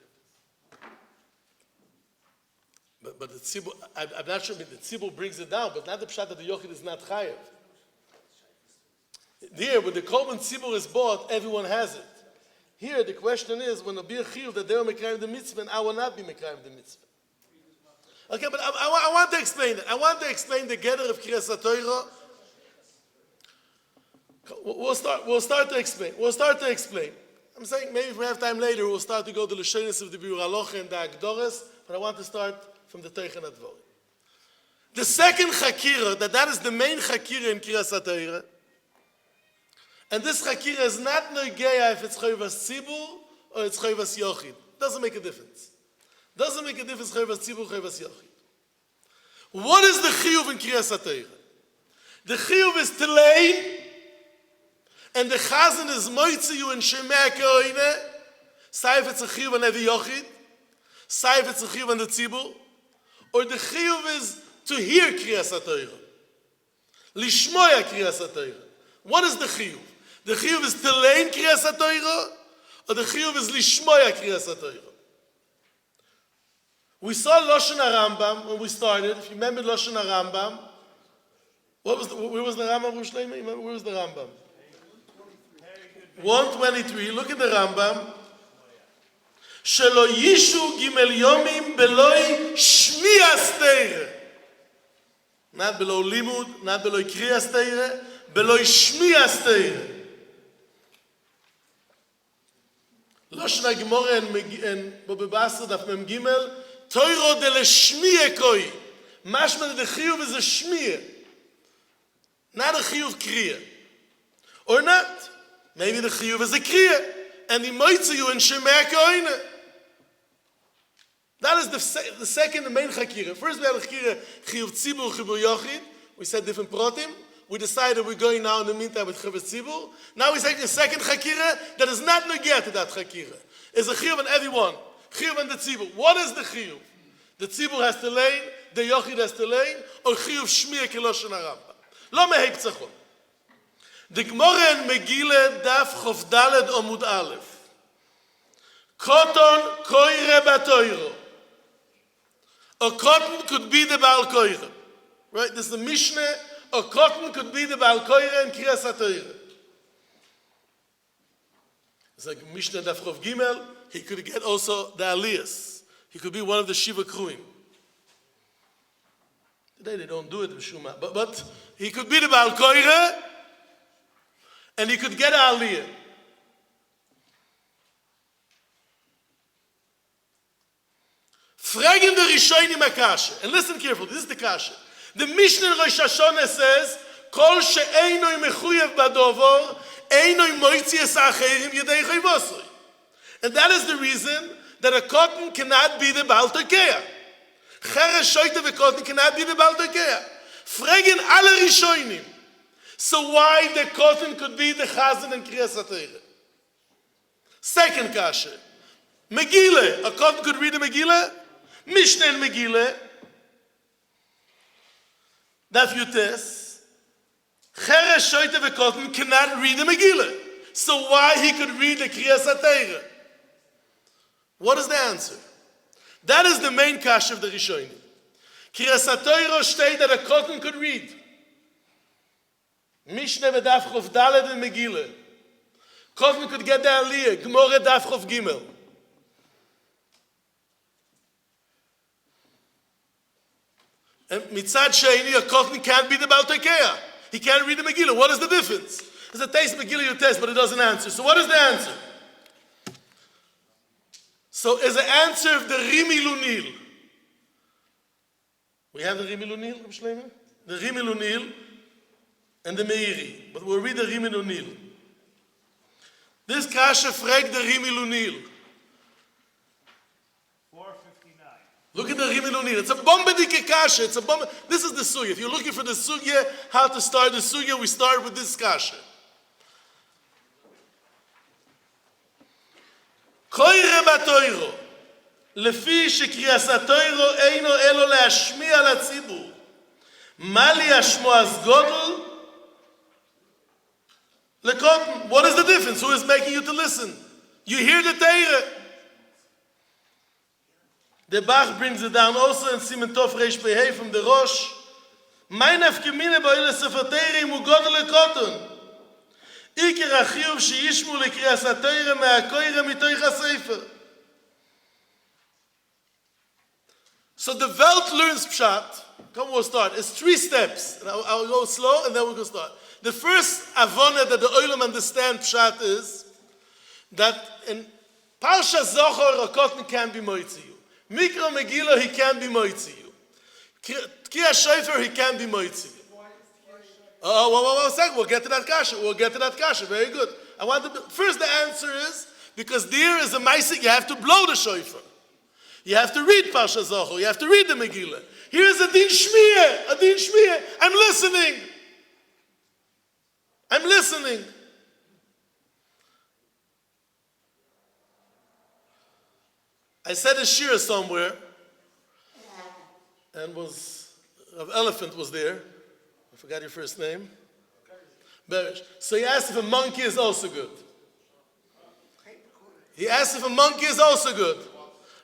difference? But the tzibur, I'm not sure. I mean, the tzibur brings it down, but not the pshat that the yochid is not chayav. There, when the korban tzibur is bought, everyone has it. Here, the question is, when there be a chiyuv that they are mekayim the mitzvah, and I will not be mekayim the mitzvah. Okay, but I want to explain it. I want to explain the gather of Kiras HaTorah. We'll start to explain. I'm saying maybe if we have time later, we'll start to go to the Lashonis of the Biur Halacha and the Agdoras, but I want to start from the Teichen Advorim. The second chakira, that is the main chakira in Kiras HaTorah, and this chakira is not nogeya if it's chayvas tzibur or it's chayvas yochid. Doesn't make a difference. Doesn't make a difference chayvas tzibur, chayvas yochid. What is the chiyuv in Kiras HaTorah? The chiyuv is to lay, and the chazan is moitzi you in shemei ke'oine, say if it's a chiyuv on every yochid, say if it's a chiyuv on the tzibur, or the chiyuv is to hear Kiras HaTorah. Lishmoya Kiras HaTorah. What is the chiyuv? The chiyuv is to learn Kiras HaTorah, or the chiyuv is lishmoya Kiras HaTorah. We saw Lashon HaRambam when we started. If you remember Lashon HaRambam, where was the Rambam, Yerushalayim? Where was the Rambam? 123. Look at the Rambam. Shelo yishu gimel yomim beloi shmias teire. Not below limud, not below kriyas teire, below shmias teire. Lashon HaGemorah and Bobebasra daf mem gimel, Toiro de l'shmiye koi. Mashma the chiyuv is a shmiye, not a chiyuv kriya. Or not. Maybe the chiyuv is a kriya, and he moitzi you in shemei koine. That is the second, the main chakira. First we had a chakira, chiyuv tzibur, chiyuv yochid. We said different protim. We decided we're going now in the meantime with chiyuv tzibur. Now we're taking the second chakira that is not negate to that chakira. It's a chiyuv on everyone. Chiyuv on the tzibur. What is the chiyuv? The tzibur has to lay, the yochid has to lay, or chiyuv shmiya keloshon HaRambam. Lo mehei ptzachon. The Gemara in Megillah daf chof daled omud aleph. Koton koire batoiro. A cotton could be the Baal Koire. Right? This is the Mishnah. A cotton could be the Baal Koire in Kiras HaTorah. It's like Mishnah daf chof gimel. He could get also the Aliyas. He could be one of the Shiva Kruim. Today they don't do it with Shuma. But he could be the Baal Koire, and he could get an Aliyah. Fragen the Rishonim HaKasha. And listen carefully, this is the Kasha. The Mishnah in Rosh Hashanah says, Kol she'einoi mechuyev badovor, einoi moitzi es ha'acherim yedei chayvosoi. And that is the reason that a cotton cannot be the Baal Tokeah. Cheres, Shoite, Vekoten cannot be the Baal Tekeah. Fragen alle Rishonim. So why the Koten could be the Chazan and Kriyas HaTorah? Second kasha. Megillah. A Koten could read the Megillah. Mishnah and Megillah. Daf Yutes. Cheres, Shoite, Vekoten cannot read the Megillah. So why he could read the Kriyas HaTorah? What is the answer? That is the main kasha of the Rishonim. Kriyas HaTorah state that a Koten could read. Mishnah v'daf chof daled and Megillah. Koten could get the Aliyah. Gemara daf chof gimel. And mitzad sheini, a Koten can't be the Baal Tekeah. He can't read the Megillah. What is the difference? There's a taste Megillah you test, but it doesn't answer. So what is the answer? So is the answer of the Rimi Lunil. We have the Rimi Lunil, Rabbi Shlomo? The Rimi Lunil and the Meiri. But we'll read the Rimi Lunil. This kasha fragt the Rimi Lunil. 459. Look at the Rimi Lunil. It's a bombadike kasha. It's a bomb. This is the sugya. If you're looking for the sugya, how to start the sugya, we start with this kasha. Koire batoiro. Lefi שקריאס התוירו אינו אלו להשמיע לציבור. מה לי השמוע אז גודל? Lekoten. What is the difference? Who is making you to listen? You hear the Teire. The Bach brings it down also in Simen Tov Reish Pehei from the Rosh. Mein afkemine ba'ile sefer Teire imu godel lekoten. Iker achiyuv sheyishmu lekrias ha-Teire me'akoire mitoich ha-Sefer. So the Welt learns Pshat. Come, we'll start. It's 3 steps. And I'll go slow and then we'll go start. The first avona that the Olam understand Pshat is that in Parsha Zohar a Koten can't be moitzi you. Mikra Megillah he can't be moitzi you. Tkiya Shofar he can't be moitzi you. Oh, one second. We'll get to that kasha. Very good. First the answer is because there is a Maisik, you have to blow the Shofar. You have to read Parsha Zohar. You have to read the Megillah. Here's a din shmiyah. I'm listening. I said a shir somewhere, and Rav Elephant was there. I forgot your first name. Berish. So he asked if a monkey is also good.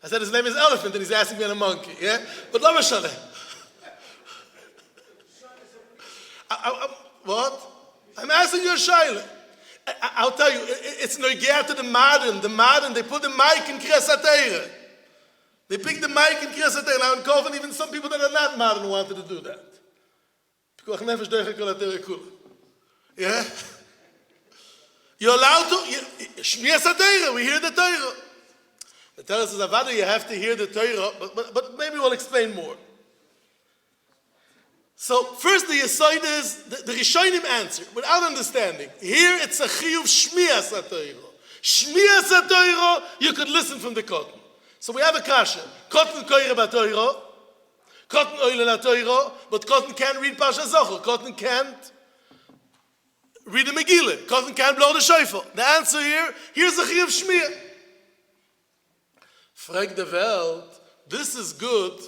I said his name is Elephant, and he's asking me on a monkey. Yeah, but lama shalem. What? I'm asking you a shayla. I'll tell you, it's noigea to the Maden. The Maden, they put the mic in Kriyas HaTorah. They picked the mic in Kriyas HaTorah. Now in Kovan, even some people that are not Maden wanted to do that. Yeah? You're allowed to. Shmiyas HaTorah, we hear the Torah. The Torah says, Avada, you have to hear the Torah, but maybe we'll explain more. So first the Yesod is, the Rishonim answer, without understanding. Here it's a chiyuv shmiyas HaTorah. Shmiyas HaTorah, you could listen from the Koten. So we have a kasha. Koten koire b'Torah, Koten oile HaTorah, but Koten can't read Parsha Zohar. Koten can't read the Megillah. Koten can't blow the shofar. The answer here's a chiyuv shmiyah. Frag the Welt, this is good,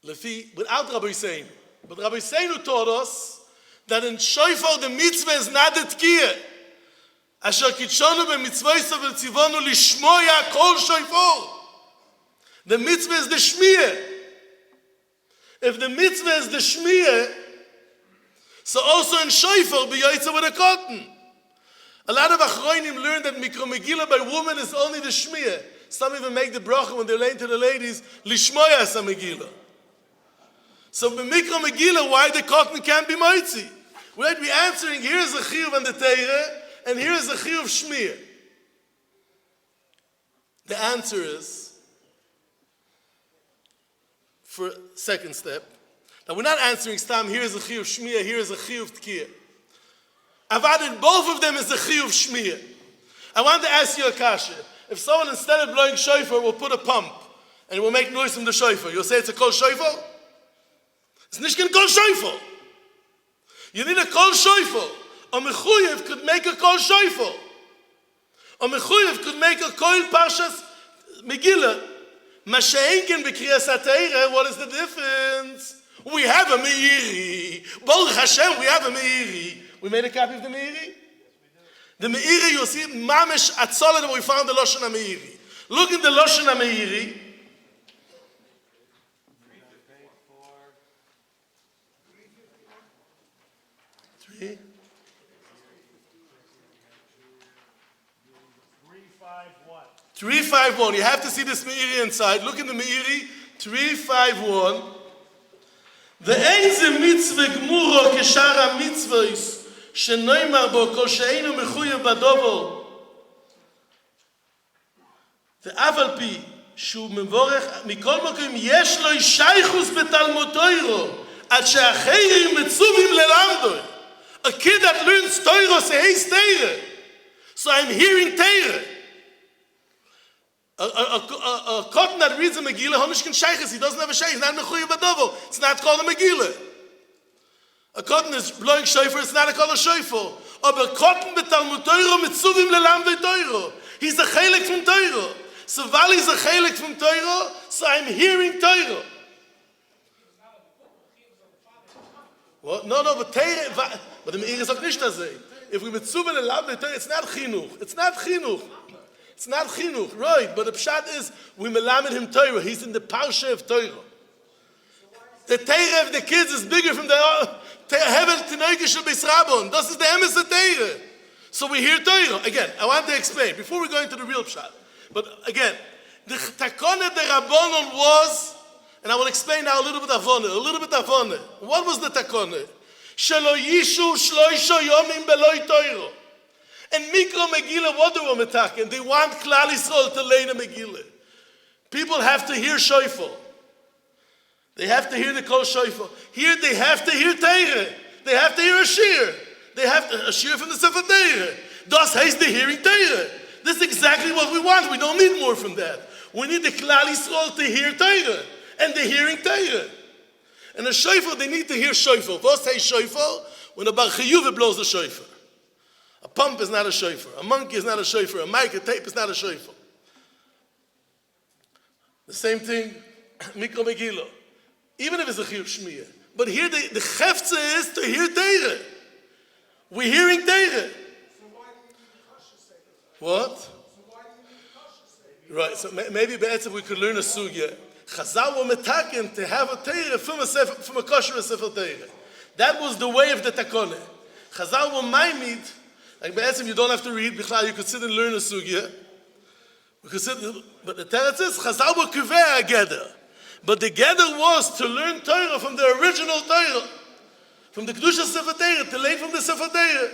without Rabbi Seinu. But Rabbi Seinu taught us that in shofar the mitzvah is not the tkiyah. Asher kitshonu b'mitzvoisav v'tzivonu lishmoya kol shofar. The mitzvah is the shmiyah. If the mitzvah is the shmiyah, so also in shofar b'yoytza with a Koten. A lot of Achronim learn that Mikra Megillah by woman is only the Shmiyah. Some even make the bracha when they're laying to the ladies, Lishmoya sa Megillah. So the Mikra Megillah, why the Koten can't be moitzi? We'd be answering, here's a chiyuv on the Teireh, and here's a chiyuv Shmiyah. The answer is, for second step, now we're not answering Stam, here's a chiyuv Shmiyah, here's a chiyuv Tkiyah. Avad in both of them is a chiyuv shmiyah. I want to ask you a kasha. If someone instead of blowing shofar will put a pump and you will make noise from the shofar. You'll say it's a kol shofar? It's nicht kein kol shofar. You need a kol shofar. A mechuyev could make a kol shofar. A mechuyev could make a kol parshas Megillah. Masha'enken b'kriyas HaTorah, what is the difference? We have a Meiri. Baruch Hashem, we have a Meiri. We made a copy of the Meiri? The Meiri, you'll see, Mamish Atzolah, that we found the Loshen HaMeiri. Look at the Loshen HaMeiri. 351. You have to see this Meiri inside. Look in the Meiri. 351. The Einze Mitzvah Gmuro Keshara Mitzvahs Shenoimar Bo Kol She'einu Mechuyev Badovo. The Avalpi Shu Mevorech Mikol Mokim Yesh Lo Shaychus Betalmud Torah Ad She'acherim Mitzuvim Lelamdoi. A kid that learns Torah says Torah. So I'm hearing Torah. A cotton that reads a Megillah, Honishkin Sheiches, he doesn't have a Sheikh, he's not Mechuyev Badovo. It's not called a Megillah. A cotton is blowing shofar, it's not called a shofar. Aber cotton betalmud Torah mitzuvim lelamdei Torah. He's a chelik from Torah. So while he's a chelik from Torah, so I'm hearing Torah. What? No, but Torah, but the Meir is auch nicht das. If we mitzuvim lelamdei Torah, it's not chinuch. It's not chinuch. It's not chinuch, right? But the pshat is, we melamed him Torah. He's in the parsha of Torah. The Torah of the kids is bigger from the heaven tinoikish of Beisrabon. This is the emes of Torah. So we hear Torah. Again, I want to explain, before we go into the real pshat. But again, the takona de Rabbanon was, and I will explain now a little bit avonah. What was the takona? Shelo yishu shloisho yomim beloi Torah. And Mikro Megillah, what do we metaken? They want Klal Yisrael to learn a Megillah. People have to hear shofar. They have to hear the kol shofar. Here they have to hear Torah. They have to hear a shir. They have to, a shir from the Sefer Torah. Das heißt the hearing Torah. This is exactly what we want. We don't need more from that. We need the Klal Yisrael to hear Torah. And the hearing Torah. And the shofar, they need to hear shofar. What says shofar? When a Bar Chiyuv blows the shofar. A pump is not a shofar. A monkey is not a shofar. A mic, a tape is not a shofar. The same thing, Mikro Megillah. Even if it's a chiyuv shmiyah. But here the cheftze is to hear Torah. We're hearing Torah. So why do you need kasha say that? What? So why do you need kasha say that? Right, so maybe be'etzim we could learn a sugya. Chazal were metaken to have a Torah from a kosher sefer Torah. That was the way of the takone. Chazal were maimid. Like be'etzim, you don't have to read. Bichlal, you could sit and learn a sugya. We could sit, but the teretz is Chazal were kiveh ageder. But the gather was to learn Torah from the original Torah, from the Kedusha Sefer Torah, to learn from the Sefer Torah.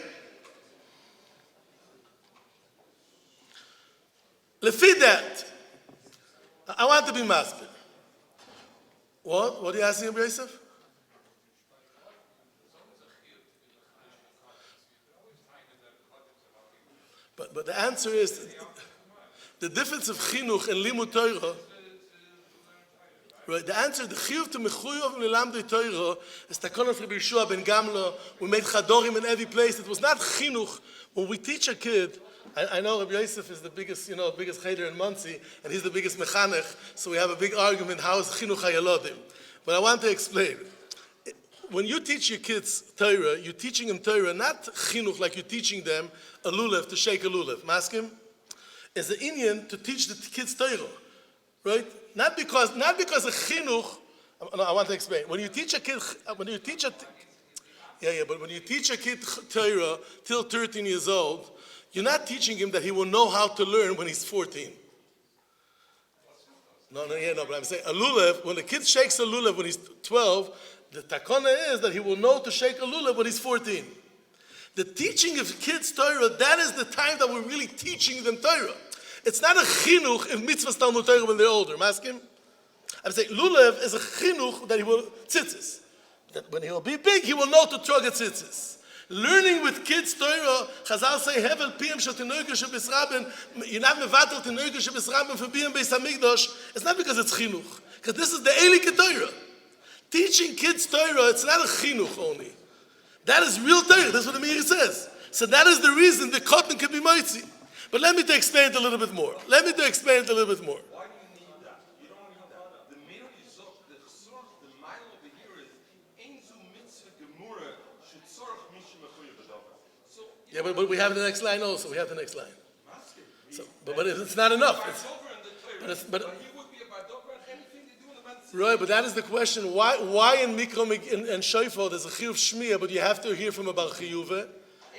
Lefi that, I want to be maspid. What? What are you asking, Rabbi Yosef? But the answer is, the difference of chinuch and limud Torah, right, the answer, the chiyuv to mechuyev lelamdei Torah, is takon of Rabbi Yeshua ben Gamla. We made chadorim in every place. It was not chinuch. When we teach a kid, I know Rabbi Yosef is the biggest, biggest cheder in Monsey, and he's the biggest mechanech, so we have a big argument, how is chinuch hayalodim? But I want to explain. When you teach your kids Torah, you're teaching them Torah, not chinuch like you're teaching them a lulav, to shake a lulav. Maskim? It's an Indian to teach the kids Torah, right? Not because a chinuch. No, I want to explain. When you teach a kid, but when you teach a kid Torah till 13 years old, you're not teaching him that he will know how to learn when he's 14. But I'm saying a lulav, when the kid shakes a lulav when he's 12, the takana is that he will know to shake a lulav when he's 14. The teaching of kids Torah, that is the time that we're really teaching them Torah. It's not a chinuch in mitzvahs Talmud Torah when they're older. Maskim? I'm saying lulav is a chinuch that he will tzitzis. That when he will be big, he will know to trug at tzitzis. Learning with kids Torah, Chazal say, Hevel Piyam Shotinoike Shebisraben, you're not mevatel Tinoike Shebisraben for being Beis HaMikdash. It's not because it's chinuch, because this is the Eilike Torah. Teaching kids Torah, it's not a chinuch only. That is real Torah. That's what the Meiri says. So that is the reason the cotton can be moitzi. But let me explain it a little bit more. Why do you need that? You don't need that. The Meiri Zok, the source, the mile over here is Einzu Mitzvah Gemura should sorach Mishim Mechuyev B'Davar. So Yeah, but we have the next line also. We have the next line. So, but it's not enough. But he would be a B'Davar and anything they do in the Mitzvah. right, but that is the question. Why in Mikro and Shofar there's a chiyuv shmiya, but you have to hear from a bar chiyuve,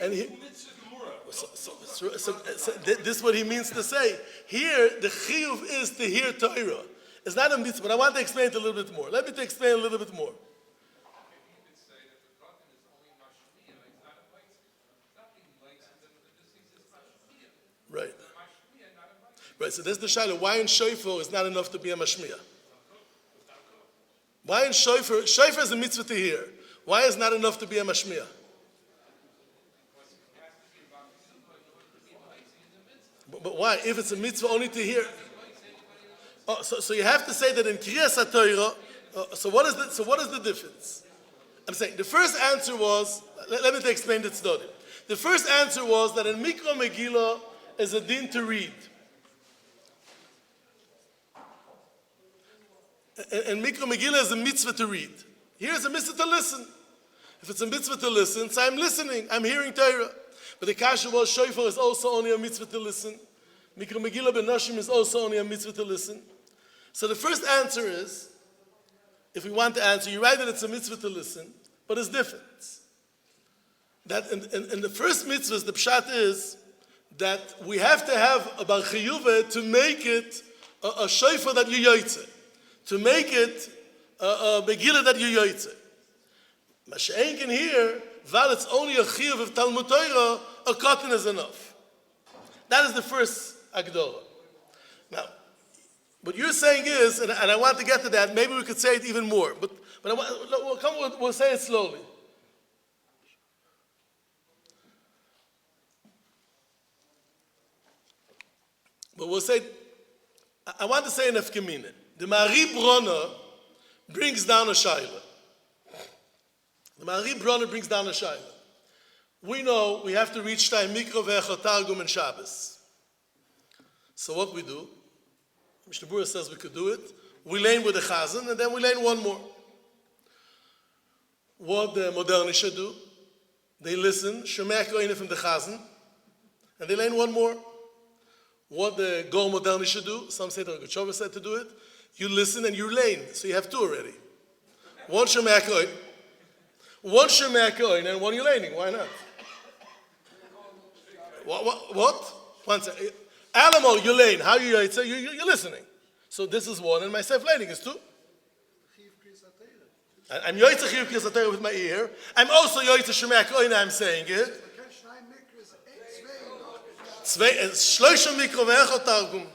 and he, Mitzvah Gemura. so this is what he means to say. Here, the chiyuv is to hear Torah. It's not a mitzvah, but I want to explain it a little bit more. Let me explain a little bit more. Right. Right, so this is the shaila. Why in shofar is not enough to be a mashmiya? Why in shofar is a mitzvah to hear. Why is not enough to be a mashmiya? But why? If it's a mitzvah only to hear. Oh, so you have to say that in Kriyas HaTorah, so what is the difference? I'm saying the first answer was, let me explain the tzdodim. The first answer was that in Mikra Megillah is a din to read. And Mikra Megillah is a mitzvah to read. Here is a mitzvah to listen. If it's a mitzvah to listen, so I'm listening, I'm hearing Torah. But the kasha was shofar is also only a mitzvah to listen. Mikra Megillah ben Noshim is also only a mitzvah to listen. So the first answer is, if we want to answer, you're right that it's a mitzvah to listen, but it's different. That in the first mitzvah, the pshat is that we have to have a bar chiyuve to make it a shofar that you yoytze, to make it a megillah that you yoytze. Mashein can hear, while it's only a chiyuv of Talmud Torah, a cotton is enough. That is the first agdora. Now, what you're saying is, and I want to get to that, maybe we could say it even more, but we'll say it slowly. But we'll say, I want to say an efkemine. The Mari Bronner brings down a shaila. The Mari Bronner brings down a shaila. We know we have to reach time Mikro Ve'echot Targum and Shabbos. So what we do, Mishnah Berurah says we could do it. We lane with the Chazan, and then we lane one more. What the Modernische do, they listen, Shemei Koine from the Chazan, and they lane one more. What the Gor Modernische do, some say that Rosh said to do it, you listen and you lane, so you have two already. One Shemei Koine, and one you laning, why not? What? One second. Alamo, you lane. How you say you're listening. So this is one, and my self-laning is two. I'm yoytze chiyuv kriyas HaTorah with my ear. I'm also yoytze shemei koine. I'm saying it. Shloisha mikro ve'echot targum.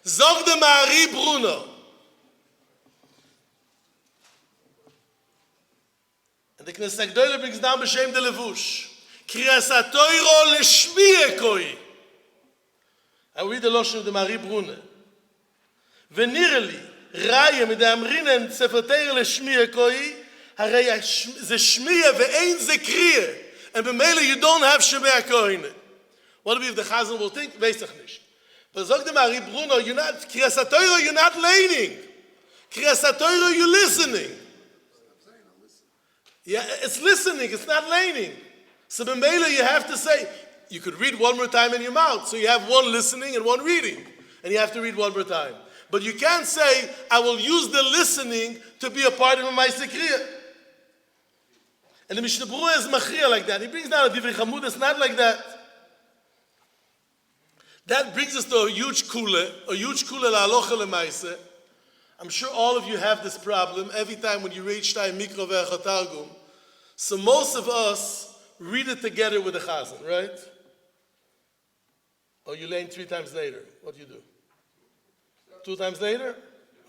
Zog de Mari Bruno. And the Knesset Gdolah brings down b'shem de levush. Kriyas HaTorah l'shmiye koi. I read the Lashon of the Mari Brune. V'nireli, raya midamrinen sefer Torah l'shmiye koi, harei ze shmiye ve'ein ze kriye. And b'meila you don't have shemei koine. What if the Chazan will think? Weiß ich nicht. But zog the Mari Bruno, you're not, Kriyas HaTorah, you're not leaning. Kriyas HaTorah, you're listening. Yeah, it's listening, it's not leaning. So b'meila you have to say, you could read one more time in your mouth. So you have one listening and one reading. And you have to read one more time. But you can't say, I will use the listening to be a part of my sekriya. And the Mishnah Berurah is machriya like that. He brings down a divrei chamud, it's not like that. That brings us to a huge kula la'alocha l'maise. I'm sure all of you have this problem every time when you reach time mikro ve'echot targum. So most of us read it together with the chazan, right? Or you lane 3 times later. What do you do? 2 times later?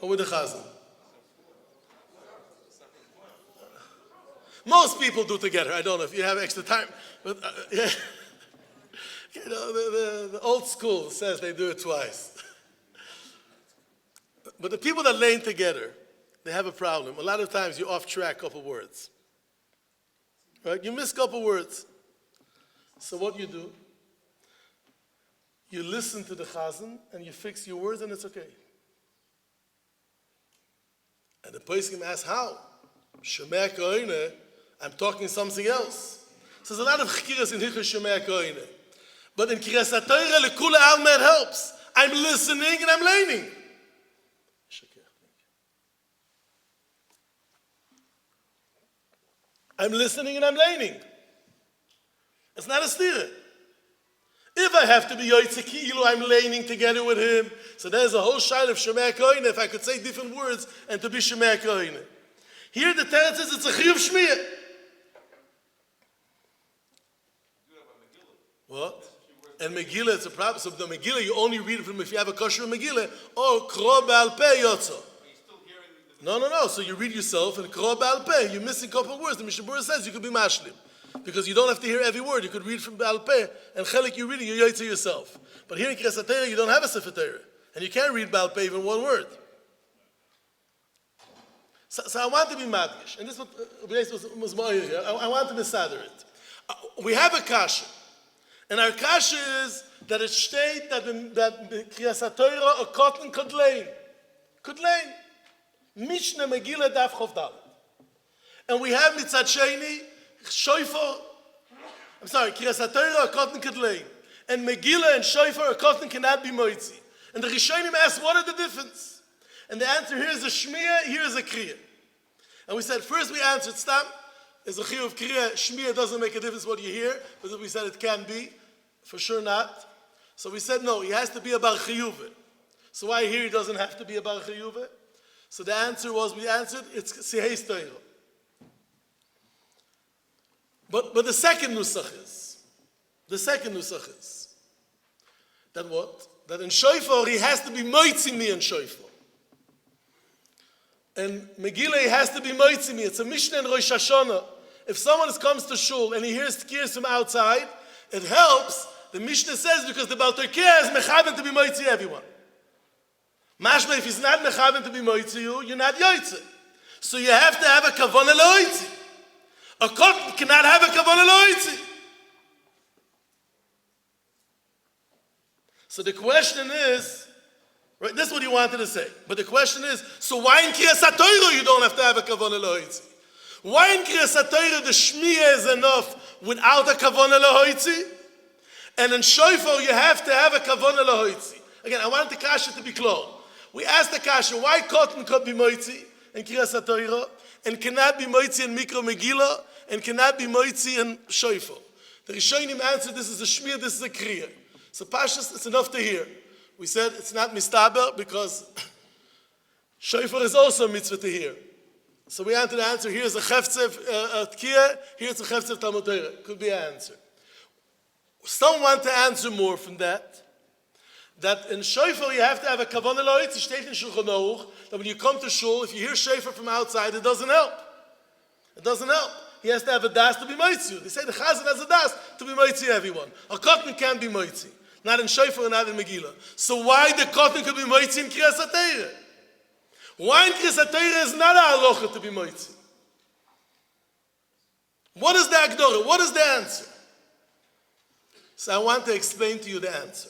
Or with the chazan? Most people do together. I don't know if you have extra time. But yeah. You know, the old school says they do it twice. But the people that lay together, they have a problem. A lot of times you off track a couple words. Right? You miss a couple words. So what you do, you listen to the chazan and you fix your words and it's okay. And the person asks, how? Shemei koine, I'm talking something else. So there's a lot of chikiras in Hichus Shemei koine. But in Kriyas HaTorah, lekula alma it helps. I'm listening and I'm learning. I'm listening and I'm learning. It's not a stira. If I have to be yoytze ki'ilu, I'm learning together with him. So there's a whole shayla of Shemei koine, if I could say different words and to be Shemei koine. Here the teretz is it's a chiyuv shmiyah. What? And Megillah, it's a problem. So the Megillah, you only read it from if you have a kosher Megillah, or Kro Ba'al Peh Yotzo. No. So you read yourself, and Kro Ba'al Peh, you're missing a couple of words. The Mishnah Berurah says you could be mashlim. Because you don't have to hear every word. You could read from Ba'al Peh, and chelik you're reading, you're yoytze yourself. But here in Kriyas HaTorah, you don't have a Sefer Torah. And you can't read Ba'al Peh even one word. So I want to be madgish. And this was more here. I want to misadder it. We have a kasha. And our kasha is that it states that Kriyas HaTorah a cotton could learn. Mishnah Megillah Daf Chof Dalet. And we have Mitzad Sheni, Shofar. I'm sorry, Kriyas HaTorah a cotton could learn. And Megillah and Shofar a cotton cannot be moitzi. And the Rishonim asked, what are the difference? And the answer here is a Shmiya, here is a Kriya. And we said, first we answered Stam. Is a chiyuv kriya, shmiya doesn't make a difference what you hear, but we said it can be, for sure not. So we said no, he has to be a bar chiyuve. So why here he doesn't have to be a bar chiyuve? So the answer was, we answered, it's siheis toiro. But the second nusach is that what? That in shofar he has to be moitzi me in shofar. And Megillah has to be moitzi me. It's a Mishnah in Rosh Hashanah. If someone comes to shul and he hears tkiyas from outside, it helps. The Mishnah says because the Baal Terkiyah is mechaven to be moitzi everyone. Mashma, if he's not mechaven to be moitzi you, you're not yoytze. So you have to have a kavanah loitzi. A cotton cannot have a kavanah loitzi. So the question is, right, this is what he wanted to say. But the question is, so why in Kriyas HaTorah you don't have to have a kavanah loitzi? Why in Kriyas HaTorah the shmiyah is enough without a kavanah loitzi? And in shofar you have to have a kavanah loitzi. Again, I want the kasha to be clear. We asked the kasha, why cotton could be moitzi in Kriyas HaTorah and cannot be moitzi in Mikra Megillah and cannot be moitzi in shofar? The Rishonim answered, this is a shmiyah, this is a kriya. So Pashas, it's enough to hear. We said it's not mistaber because shofar is also a mitzvah to hear. So we answered the answer, here's a chefzev tkiyah, here's a chefzev Talmud Torah. Could be an answer. Some want to answer more from that. That in shofar you have to have a kavanah loitzi, steht in Shulchan Aruch, that when you come to shul, if you hear shofar from outside, it doesn't help. It doesn't help. He has to have a das to be moitzi. They say the chazan has a das to be moitzi everyone. A cotton can't be moitzi. Not in shofar and not in Megillah. So why the cotton could be moitzi in Kriyas HaTorah? Why in Kriyas HaTorah is not a halacha to be moitzi? What is the agdora? What is the answer? So I want to explain to you the answer.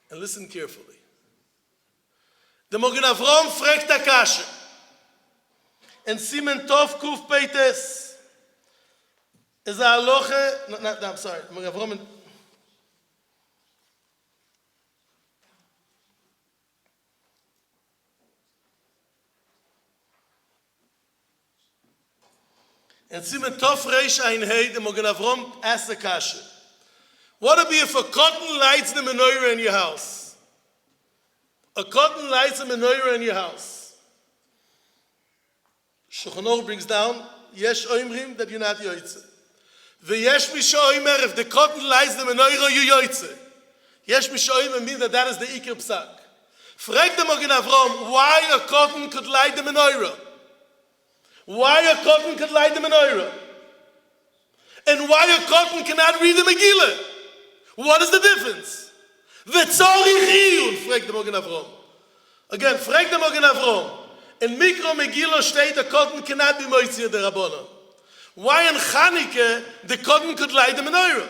And listen carefully. The Mogen Avram fragt a kasha. And Simen Tov Kuf Peites is a halacha. No, I'm sorry. Mogen Avram. And Simen Tov Reish Ein Hei, the Mogen Avram asked the kasha. What would be if a cotton lights the menorah in your house? A cotton lights a menorah in your house. Shulchan Aruch brings down, Yesh Oimrim, that you're not yoytze. V'yesh Misha Oimer, if the cotton lights the menorah, you yoytze. Yesh Misha Oimer means that is the Iker Psak. Frag the Mogen Avram, why a cotton could light the menorah? Why a cotton could light the menorah, and why a cotton cannot read the Megillah. What is the difference? V'tzorich iyun, fragt der Mogen Avrom. Again, fragt der Mogen Avrom. In Mikro Megillah steht the cotton cannot be moitzi the Rabbanon. Why in Chanukah the cotton could light the menorah?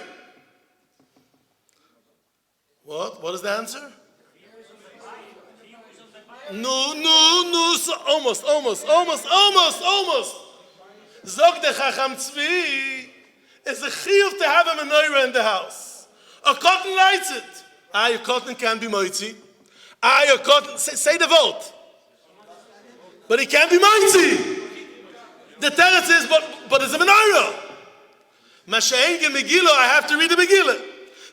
What is the answer? No, so almost. Zog the Chacham Tzvi, it's a chiyuv to have a menorah in the house. A cotton lights it. A cotton can be moitzi. A cotton, say the vote. But he can't be moitzi. The teretz is, but it's a menorah. Masha'en ge Megillah, I have to read the Megillah.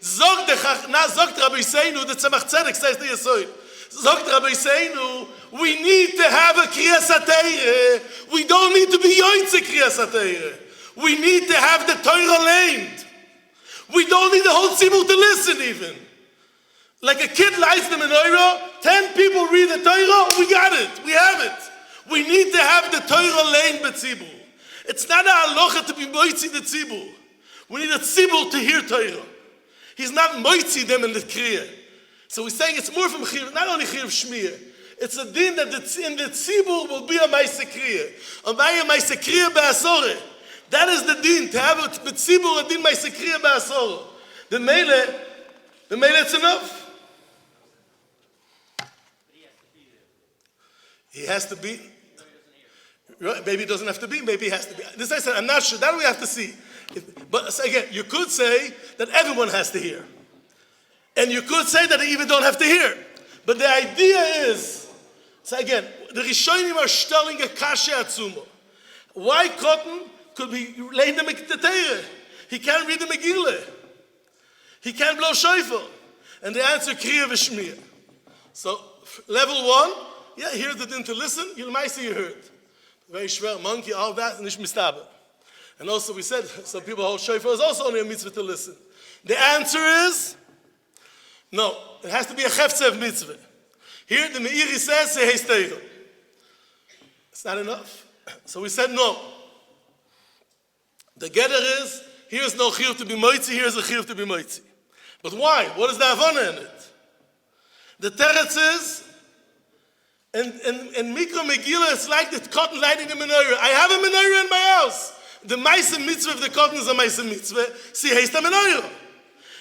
Zog Rabbi Seinu, the Tzemach Tzedek says the Yesoid. Zog Rabbi Seinu, we need to have a Kriyas HaTeireh. We don't need to be Yoitze Kriyas HaTeireh. We need to have the Torah learned. We don't need the whole tzibur to listen even. Like a kid lights the menorah, 10 people read the Torah, we got it, we have it. We need to have the Torah learned b'tzibur. It's not a halacha to be moitzi the tzibur. We need a tzibur to hear Torah. He's not moitzi them in the kriya. So we're saying it's more from chir, not only chir of shmir. It's a din that in the tzibur will be a ma'aseh kriya. A ma'aseh kriya ba'asore. That is the din, to have a tzibur a din ma'aseh kriya ba'asore. The meile it's enough. He has to be. Maybe he doesn't have to be, maybe he has to be. This I said, I'm not sure. That we have to see. But again, you could say that everyone has to hear. And you could say that they even don't have to hear. But the idea is, so again, the Rishonim are stelling a kasha atzumo. Why cotton could be laying the Torah? He can't read the Megillah. He can't blow shofar. And the answer, kriya v'shmir. So, level 1, yeah, hear the din to listen, you'll might see you heard. Very schwer, monkey, all that, and nicht mistaber. And also we said, some people hold shofar is also only a mitzvah to listen. The answer is, no, it has to be a chefzev mitzvah. Here the Meiri says, it's not enough. So we said no. The getter is, here's no chiyuv to be moitzi, here's a chiyuv to be moitzi. But why? What is the avona in it? The teretz is, in Mikra Megillah, it's like the cotton lighting the menorah. I have a menorah in my house. The ma'aseh mitzvah of the cotton is a ma'aseh mitzvah. See, he's the menorah.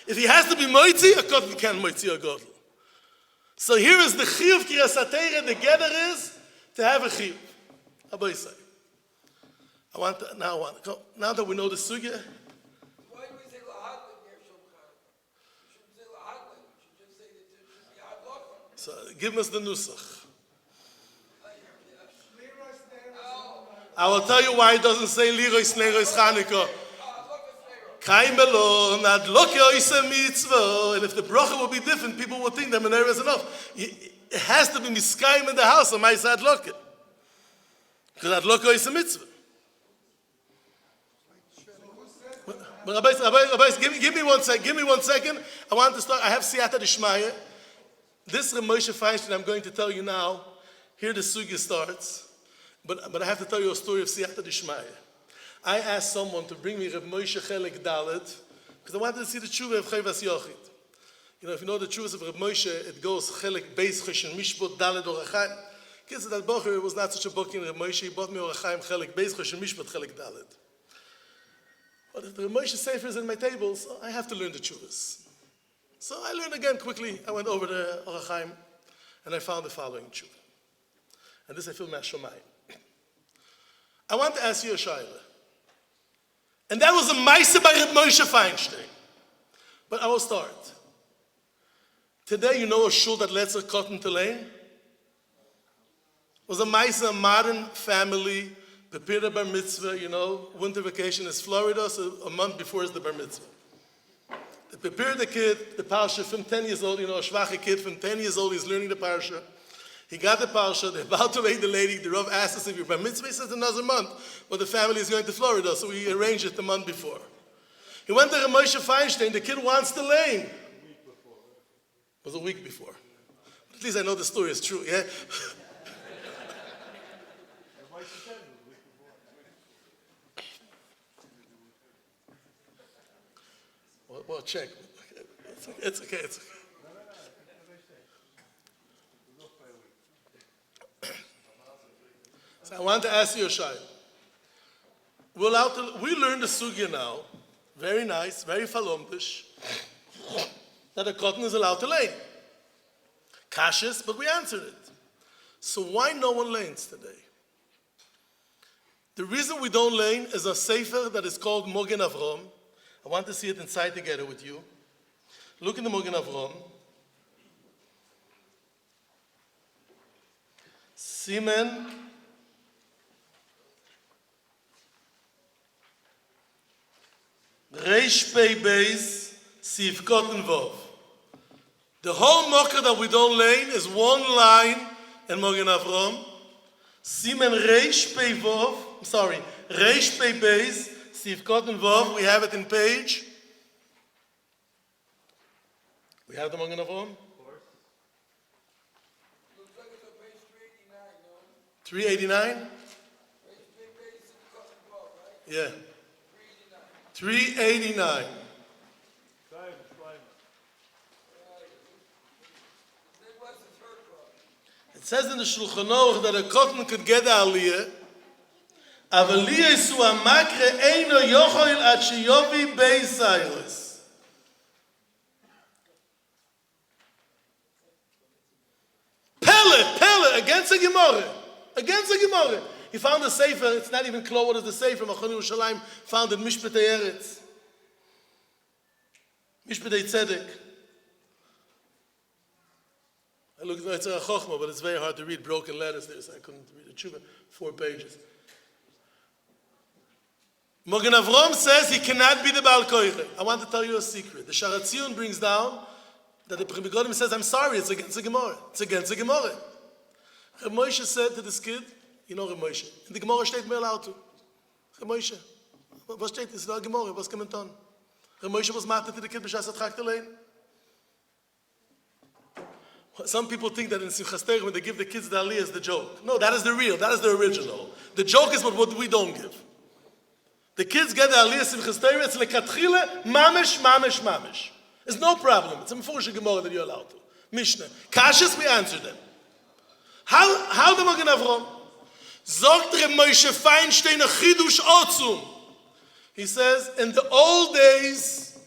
If he has to be moitzi, a cotton can't moitzi a godel. So here is the chiyuv kriyas HaTeireh. The gather is to have a chiyuv. Abai say. Now that we know the sugya. Why do we say lahadlik there, Shulchan? You shouldn't say lahadlik. You should just say that there should be hadlocha. So give us the nusach. I will tell you why it doesn't say Leroy Snerois Chanukah. Kaimelo, not Lokyo is a mitzvah. And if the bracha would be different, people would think that menorah is enough. It has to be miskayim in the house of my side Lokyo. Because that Lokyo is a mitzvah. But Rabbi, give me 1 second. Give me 1 second. I want to start. I have Siyata D'Shmaya. This Reb Moshe Feinstein I'm going to tell you now. Here the sugya starts. But I have to tell you a story of Siyata D'Shmaya. I asked someone to bring me Reb Moshe Chelek Dalet because I wanted to see the tshuva of Chayvas Yochid. You know, if you know the tshuvas of Reb Moshe, it goes Chelek Beis Choshen Mishpot Dalet Orachaim. Kids, that Bocher was not such a book in Reb Moshe. He bought me Orachaim Chelek Beis Choshen Mishpot Chelek Dalet. But if the Reb Moshe Sefer is in my table, so I have to learn the tshuvas. So I learned again quickly. I went over to Orachaim and I found the following tshuva. And this I feel Ma'ashomayim. I want to ask you a shayla. And that was a ma'aseh by Reb Moshe Feinstein. But I will start. Today, you know a shul that lets a cotton to lane? Was a ma'aseh, a modern family, prepared a bar mitzvah, you know, winter vacation is Florida, so a month before is the bar mitzvah. They prepared the kid, the parsha from 10 years old, you know, a shvache kid from 10 years old, he's learning the parsha. He got the parsha, they're about to wake the lady, the Rav asked us if you're bar mitzvah, he says another month, but the family is going to Florida, so we arranged it the month before. He went to Reb Moshe Feinstein, the kid wants the lane. It was a week before. But at least I know the story is true, yeah? Well, check. It's okay. So I want to ask you, Yerushalayim. We learned the sugya now. Very nice, very falomdish. That a cotton is allowed to lane. Cautious, but we answered it. So why no one lanes today? The reason we don't lane is a sefer that is called Mogen Avrom. I want to see it inside together with you. Look in the Mogen Avrom. Simen Reish Pei Beis Siv Cotton Vov. The whole mocker that we don't lane is one line in Mogen Avrom. Simen Reish Pei Vov. Reish Pei Beis Siv Cotton Vov. We have it in page. We have the Mogen Avrom. Looks like it's on page 389, no? 389? Page 312, right? Yeah. 389. 389. Then what's the third part? It says in the Shulchan Aruch that a cotton could get the aliyah. Avaliyah su amakre eino yochol at sheyovi beis Cyrus. Pele, against a Gemara. Against a Gemara. He found a sefer, it's not even clear what is the sefer. Machon Yerushalayim found in Mishpatei Eretz. Mishpatei Tzedek. I looked at a chokhmah, but it's very hard to read broken letters there, so I couldn't read it. Tshuva, 4 pages. Mogen Avrom says he cannot be the Baal Koiche. I want to tell you a secret. The Sharatzion brings down that the Primigodim says, I'm sorry, it's against the Gemara. It's against the Gemara. Rav Moshe said to this kid, you know Rav Moshe, in the Gemara steht mir allowed to. Rav Moshe, was steht, it's not Gemara, was kommt on? Rav Moshe was matter to the kid, b'shas atchakt alein. Some people think that in Simchas Torah, when they give the kids the aliyah, is the joke. No, that is the real, that is the original. The joke is what we don't give. The kids get the aliyah Simchas Torah, it's lekatchile, mamish. There's no problem. It's a Mefurish Gemara that you're allowed to. Mishnah. Kashas, we answered them. How the Mogen Avrom? Zogt Reb Moshe Feinstein a chidush otzum. He says, in the old days,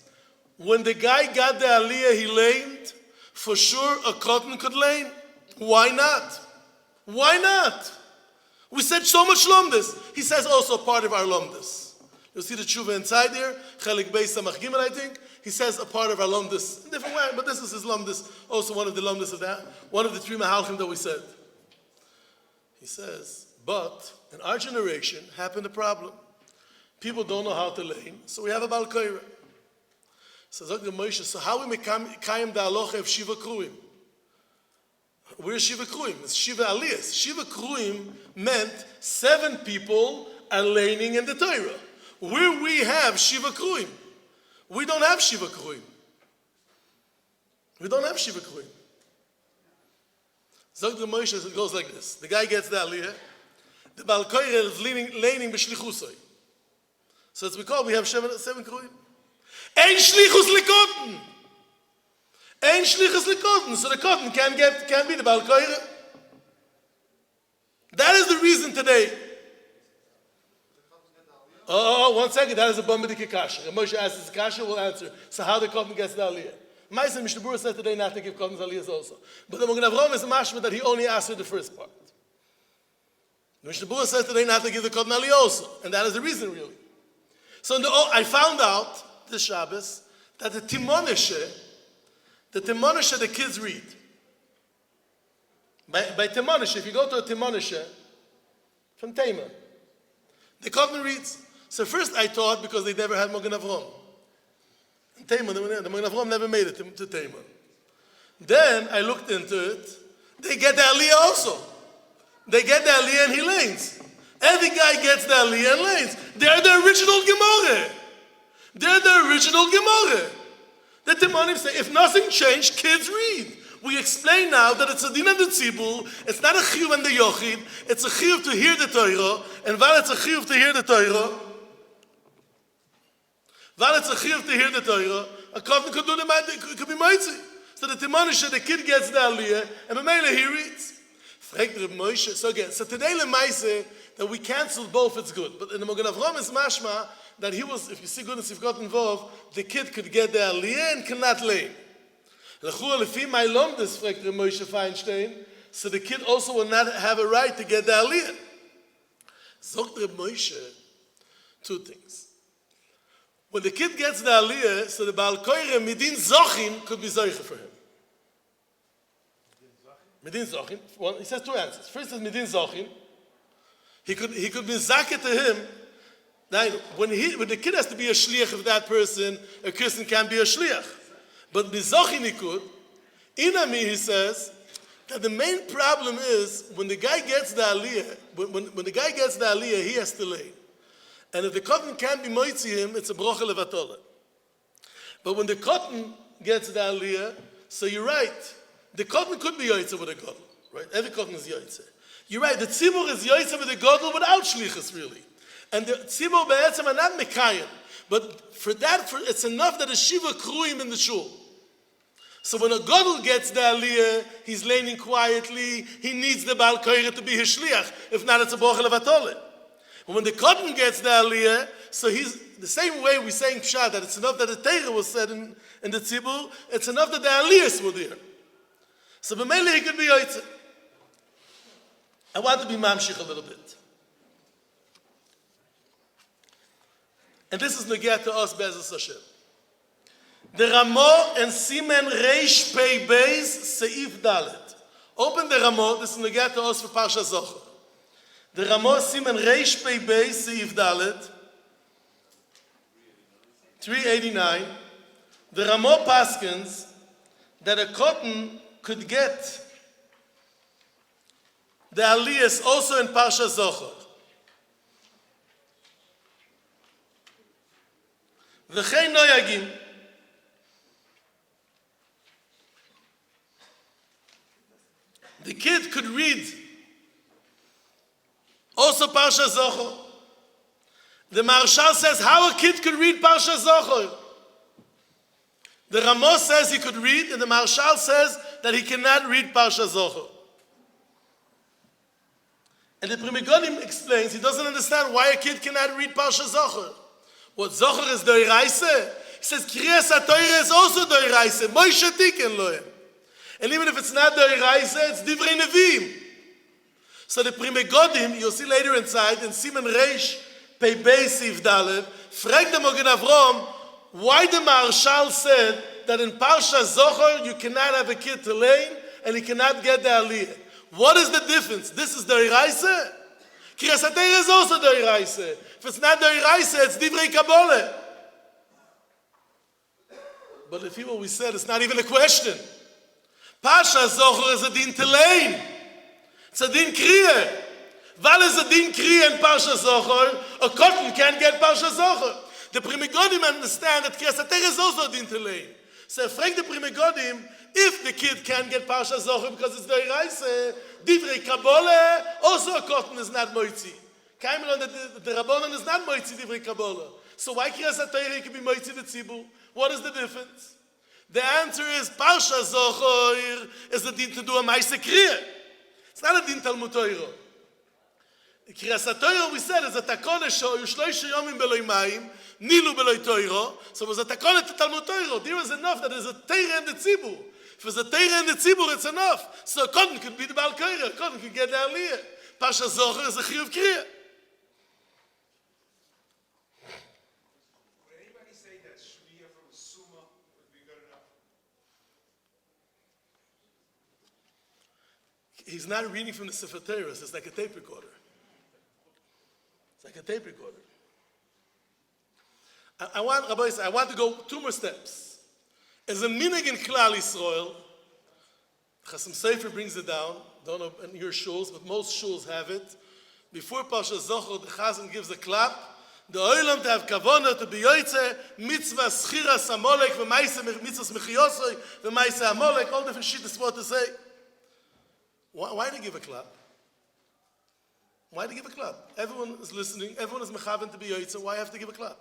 when the guy got the aliyah, he laned. For sure, a cotton could lane. Why not? Why not? We said so much lomdus. He says also part of our lomdus. You'll see the tshuva inside there. Chelik Beis Samach Gimel, I think. He says a part of our lomdus. Different way, but this is his lomdus. Also one of the lomdus of that. One of the 3 mahalchim that we said. He says, but in our generation happened a problem. People don't know how to lane, so we have a Baal Koireh. So Zog the Moshe, so how we kayim the halacha of Shiva Kruim? Where's Shiva Kruim? It's Shiva Aliyas. Shiva Kruim meant 7 people are laning in the Torah. Where we have Shiva Kruim. We don't have Shiva Kruim. We don't have Shiva Kruim. Zog the Moshe, it goes like this. The guy gets the aliyah. The Baal Koireh is laning b'shlichusoi. So it's because we have 7 Kruim. Ein shlichus likotten. Ein shlichus likotten. So the cotton can't be the Baal Koireh. That is the reason today. Oh, 1 second. That is a Bombadiki Kasha. If Moshe asks this Kasha, we'll answer. So how the cotton gets the aliyah? Ma'aseh Mishnah Berurah said today not to give cotton aliyahs also. But the Mogen Avrom is a mashma that he only answered the first part. Mishnah Berurah says today not to give the cotton aliyah also. And that is the reason really. So I found out this Shabbos that the Timonishe the kids read. By Timonishe, if you go to a Timonishe from Tema, the cotton reads. So first I thought because they never had Mogen Avrom. Tema, the Mogen Avrom never made it to Tema. Then I looked into it. They get the aliyah also. They get the aliyah and he lanes. Every guy gets the aliyah and lanes. They're the original Gemara. They're the original Gemara. The Timonim say, if nothing changed, kids read. We explain now that it's a din of the tzibur. It's not a chiyuv and the yochid. It's a chiyuv to hear the Torah. And while it's a chiyuv to hear the Torah, a Kotten could do could be mighty. So the Timonisha, the kid gets the Aliyah, and Mamela he reads. Fragt Reb Moshe. So again, so today Lemaise, that we cancel both, it's good. But in the Magen Avraham is mashma that he was, if you see goodness, if you got involved, the kid could get the Aliyah and cannot lay. L'chua lefi my lomdes, fragt Reb Moshe Feinstein, so the kid also will not have a right to get the Aliyah. Zogt Reb Moshe, two things. When the kid gets the Aliyah, so the Baal Koire midin zochin could be zoiche for him. Midin zochin. Well, he says two answers. First is midin zochin. He could be zaket to him. Now, when the kid has to be a shliach of that person, a Christian can be a shliach. But mizochin he could. Inami, he says, that the main problem is when the guy gets the Aliyah, when the guy gets the Aliyah, he has to lay. And if the cotton can't be moitzi him, it's a brocha levatola. But when the cotton gets the Aliyah, so you're right. The cotton could be yoitze with a gadol, right? Every cotton is yoitze. You're right. The tzibur is yoitze with a gadol without shlichus, really. And the tzibur be'etzem are not mekayim. But for that, it's enough that a shiva kruim in the shul. So when a gadol gets the Aliyah, he's leaning quietly. He needs the Baal Koire to be his shliach. If not, it's a brocha levatola. And when the cotton gets the Aliyah, so he's the same way we're saying pshat, that it's enough that the Torah was said in the tzibur, it's enough that the Aliyahs were there. So b'meili he could be yoitze. I want to be mamshich a little bit. And this is negeh to us, Be'ezus Hashem. The Ramo and Simen Reish Pei Beis Seif Dalet. Open the Ramo, this is negeh to us for Parsha Zocher. The Ramo Simen Reish Pei Beis Seif Dalet. 389. The Ramo paskins that a cotton could get the Aliyahs also in Parsha Zocher. V'chein noyagim. The kid could read also Parsha Zocher. The Marshal says how a kid could read Parsha Zocher. The Ramos says he could read, and the Marshal says that he cannot read Parsha Zocher. And the Primigonim explains he doesn't understand why a kid cannot read Parsha Zocher. What Zocher is doiraise? He says Kriyas HaTorah is also doiraise. Moshe tiken lohem. And even if it's not doiraise, it's divrei neviim. So the Primigonim, you'll see later inside, in Simen Reish Pei Beis Sif Daled, frag the Magen Avraham why the Marshal said that in Parsha Zocher you cannot have a kid to lane and he cannot get the Aliyah. What is the difference? This is doiraise. Kriyas HaTorah is also doiraise. If it's not doiraise, it's divrei Kabbalah. But if what we said, it's not even a question. Parsha Zocher is a din to lane. It's a din kriya. Weil is a din kriya in Parsha Zocher, a cotton can't get Parsha Zocher. The Primigodim understand that Kriyas HaTorah is also a din to lane. So frag the Primigodim, if the kid can't get Parsha Zocher because it's doiraise, divrei Kabbalah, also a cotton is not moitzi. Kaimel on the Rabbanon is not moitzi divrei Kabbalah. So why Kriyas HaTorah can be moitzi the tzibur? What is the difference? The answer is Parsha Zocher is the din to do a ma'aseh kriya. It's not a din Talmud Torah. Kriyas HaTorah, we said, is a takone shloisha yomim beloi mayim, nilu beloi Torah. So it was a takone to Talmud Torah. There is enough that there's a Torah in the tzibur. If there's a Torah in the tzibur, it's enough. So a cotton could be the Baal Koire, a cotton could get the Aliyah. Parsha Zocher is a chiyuv kriya. Would anybody say that shmiya from a summa would be good enough? He's not reading from the Sefer Torah. It's like a tape recorder. It's like a tape recorder. I want to go two more steps. As a minig in Klal Yisrael, Chasam Sofer brings it down. Don't know in your shuls, but most shuls have it. Before Parsha Zocher, the Chazan gives a clap. The oilam to have kavona to be yoytze mitzvah schiras amolek v'maisa mitzvahs mechiyosoi v'maisa amolek. All different shit is what to say. Why do you give a clap? Why do you give a clap? Everyone is listening. Everyone is mechaven to be yoytze. Why have to give a clap?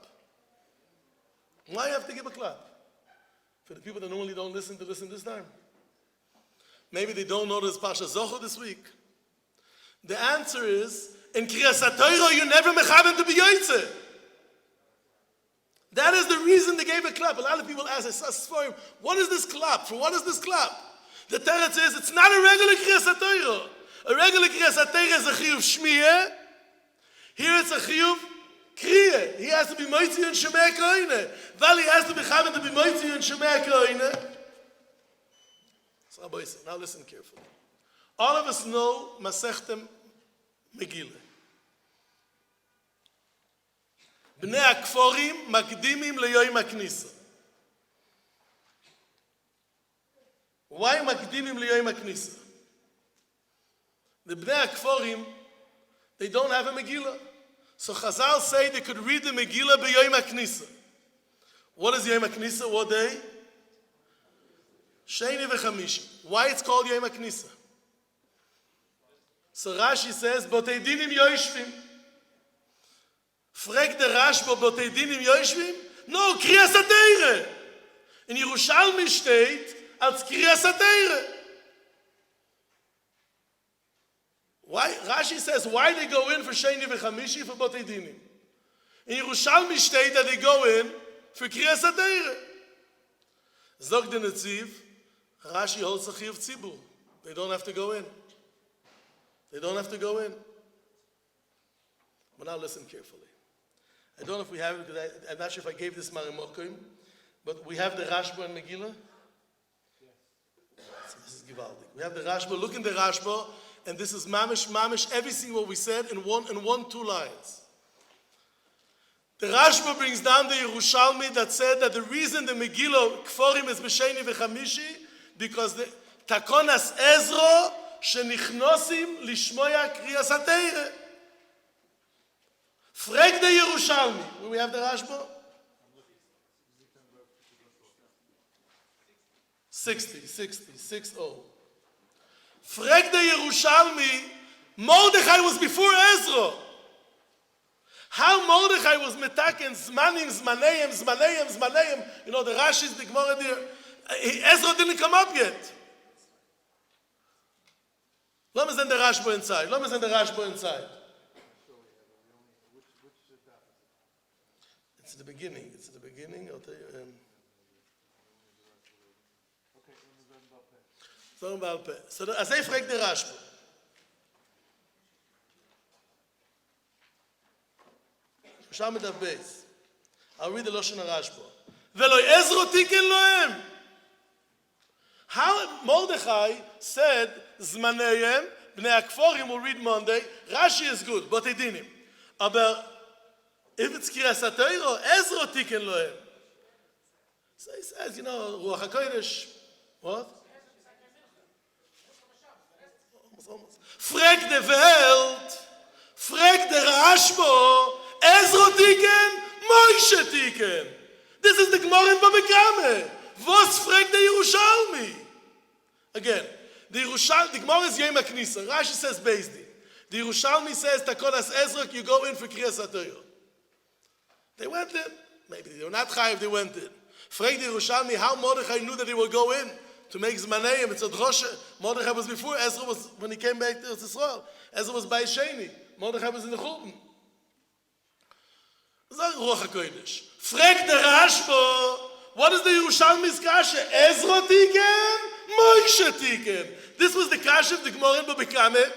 Why have to give a clap? For the people that normally don't listen to listen this time. Maybe they don't notice Pasha Zocho this week. The answer is, in Kriyas HaTorah, you're never mechaben to be yoytze. That is the reason they gave a clap. A lot of people ask, what is this clap? For what is this clap? The teretz is, it's not a regular Kriyas HaTorah. A regular Kriyas HaTorah is a chiyuv shmiyah. Here it's a chiyuv kriya. He has to be moitzi and shemei koine. Vali has to be chaven to be moitzi and shemei koine. So, now listen carefully. All of us know Masechtem Megillah. Bnei HaKforim makdimim leyoim HaKnisa. Why makdimim leyoim HaKnisa? The Bnei HaKforim, they don't have a Megillah. So Chazal say they could read the Megillah beyoim HaKnisa. What is Yom HaKnisa? What day? Sheni v'chamishi. Why it's called Yom HaKnisa? So Rashi says, Botei dinim yoishvim. Frag the Rashba, Botei dinim yoishvim? No, Kriyas HaTorah. In Yerushalayim steht als Kriyas HaTorah. Why? Rashi says, why they go in for Sheni v'chamishi for Botei dinim? In Yerushalayim steht that they go in for Kriyas HaTorah. Zog the Netziv, Rashi holds a chiyuv tzibur. They don't have to go in. They don't have to go in. But now listen carefully. I don't know if we have it, because I'm not sure if I gave this Marimokim, but we have the Rashba and Megillah. So this is Givaldi. We have the Rashba. Look in the Rashba, and this is mamish, everything what we said in one, 2 lines. The Rashba brings down the Yerushalmi that said that the reason the Megillah Kforim is B'Sheni v'Chamishi, because the Takonas Ezra shenichnosim lishmoya Kriyas HaTorah. Frag the Yerushalmi. Where we have the Rashba? 60. Frag the Yerushalmi. Mordechai was before Ezra. How Mordechai was metaken zmaneim. You know, the Rashi's, the Gemara there. Ezra didn't come up yet. Let me send the Rashba inside. It's the beginning. I'll tell you. So as I frag the Rashba. Sham mit Beis. I'll read the Lashon HaRashba. Velo Ezra tiken lohem. How Mordechai said, Zmaneyem, Bnei HaKforim will read Monday, Rashi is good, but he didn't. Aber if it's Kriyas HaTorah, Ezra tiken lohem. So he says, you know, Ruach HaKodesh, what? Almost. Frag the Welt, frag the Rashba, Ezra tiken, Moshe tiken. This is the Gemara in Babekame. Was fragt the Yerushalmi? Again, the Gemara is Yom HaKnisa. Rashi says Bezdin. The Yerushalmi says Takonas Ezra, you go in for Kriyas HaTorah. They went in. Maybe they were not chayiv, they went in. Fragt the Yerushalmi how Mordechai knew that they would go in to make Zmaneim. It's a Rosh. Mordechai was before. Ezra was, when he came back to Israel. Ezra was by Sheni. Mordechai was in the Chulban. That's Ruach HaKodesh. Fragt the Rashba, what is the Yerushalmi's kasha? Ezra tiken, Moshe tiken. This was the kasha of the Gemara in Babekame.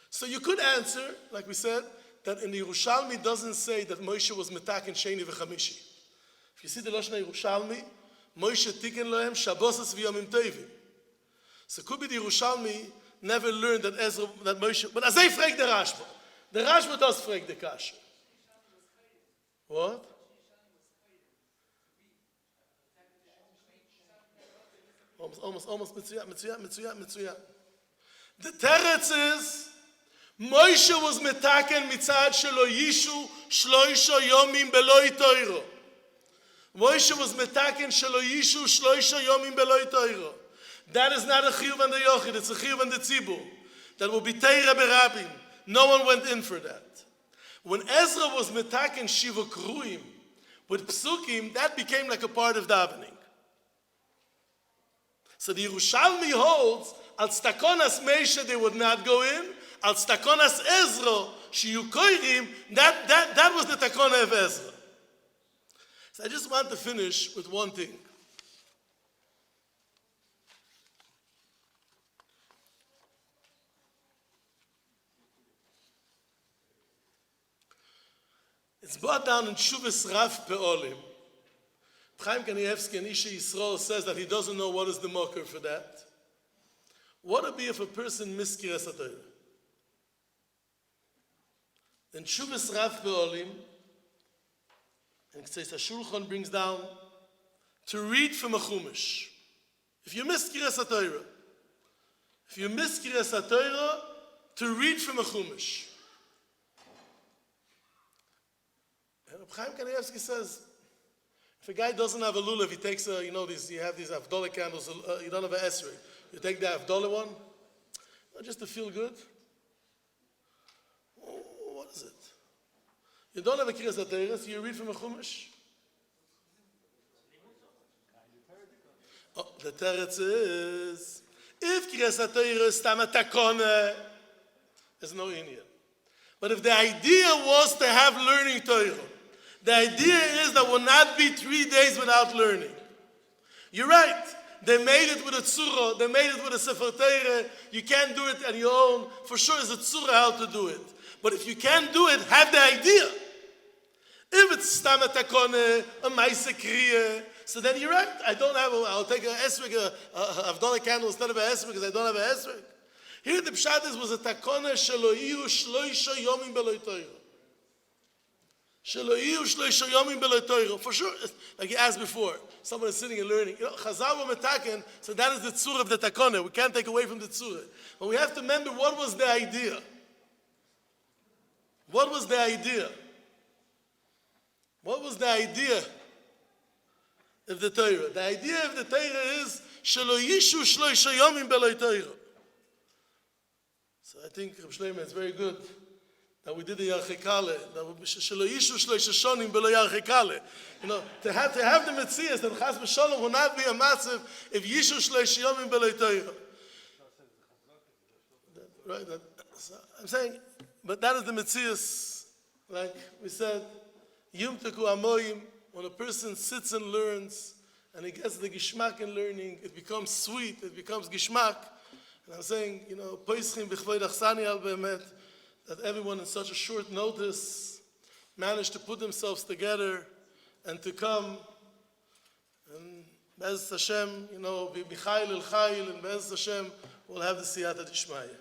So you could answer, like we said, that in the Yerushalmi doesn't say that Moshe was metaken Sheni v'Chamishi. If you see the Lashon Yerushalmi, Moshe tiken lohem Shabbos v'Yomim Tovim. So it could be the Yerushalmi never learned that Moshe. But as they frag the Rashba, the Rashba does frag the kasha. What? Almost Mitzuyah. The teretz is Moshe was metaken mitzad shelo yishu shloisha yomim beloi toiro. Moshe was metaken shelo yishu shloisha yomim beloi toiro. That is not a chiyuv and the yochid, it's a chiyuv and the tzibur. That will be teira berabim. No one went in for that. When Ezra was metaken shiva kruim, with psukim, that became like a part of davening. So the Yerushalmi holds, al stakonas Meisha they would not go in, al stakonas Ezra, shiyu koirim, that was the takona of Ezra. So I just want to finish with one thing. It's brought down in Shuvas Rav Pe'olim. Chaim Kanievsky and Isha Yisrael says that he doesn't know what is the mocker for that. What would be if a person miskiras a Torah? Then Shuvas Rav Pe'olim, and it says Shulchan brings down to read from a Chumash. If you miskiras a Torah, to read from a Chumash. And Chaim Kanievsky says, if a guy doesn't have a lulav, he takes a, you have these Avdollah candles, you don't have an esrog. You take the Avdollah one, just to feel good. What is it? You don't have a Kiras HaTorah, so you read from a Chumash. The teretz is, if Kiras HaTorah is Stam HaTakona, there's no Indian. But if the idea was to have learning Torah, the idea is that will not be 3 days without learning. You're right. They made it with a tzura. They made it with a sefer Torah. You can't do it on your own. For sure, it's a tzura how to do it. But if you can't do it, have the idea. If it's stam takone, a maise kriya, so then you're right. I'll take an esrog, Avdollah candle instead of an esrog because I don't have an esrog. Here the pshat was a takone shelo iyu shloisha yomim beloi Torah. For sure, like you asked before, someone is sitting and learning. Chazal were metaken, so that is the tzura of the takone. We can't take away from the tzura. But we have to remember what was the idea. What was the idea? What was the idea of the Torah? The idea of the Torah is shelo yishu shloisha yomim beloi Torah. So I think Reb Shlomo, it's very good that we did the Yarchei Kallah, to have the Metzias that Chas v'Sholom will not be a massive if Yishu Shlosh Yomim B'Loi Torah. Right? So I'm saying, but that is the Metzias. Like we said, Yum Teku Amoyim, when a person sits and learns, and he gets the Gishmak in learning, it becomes sweet, it becomes Gishmak. And I'm saying, Poischim B'Chvoid Achsani Al Be'emet, that everyone in such a short notice managed to put themselves together and to come. And Be'ez Hashem, B'Chayil El Chayil, and Be'ez Hashem, we'll have the Siyata D'Ishmaya.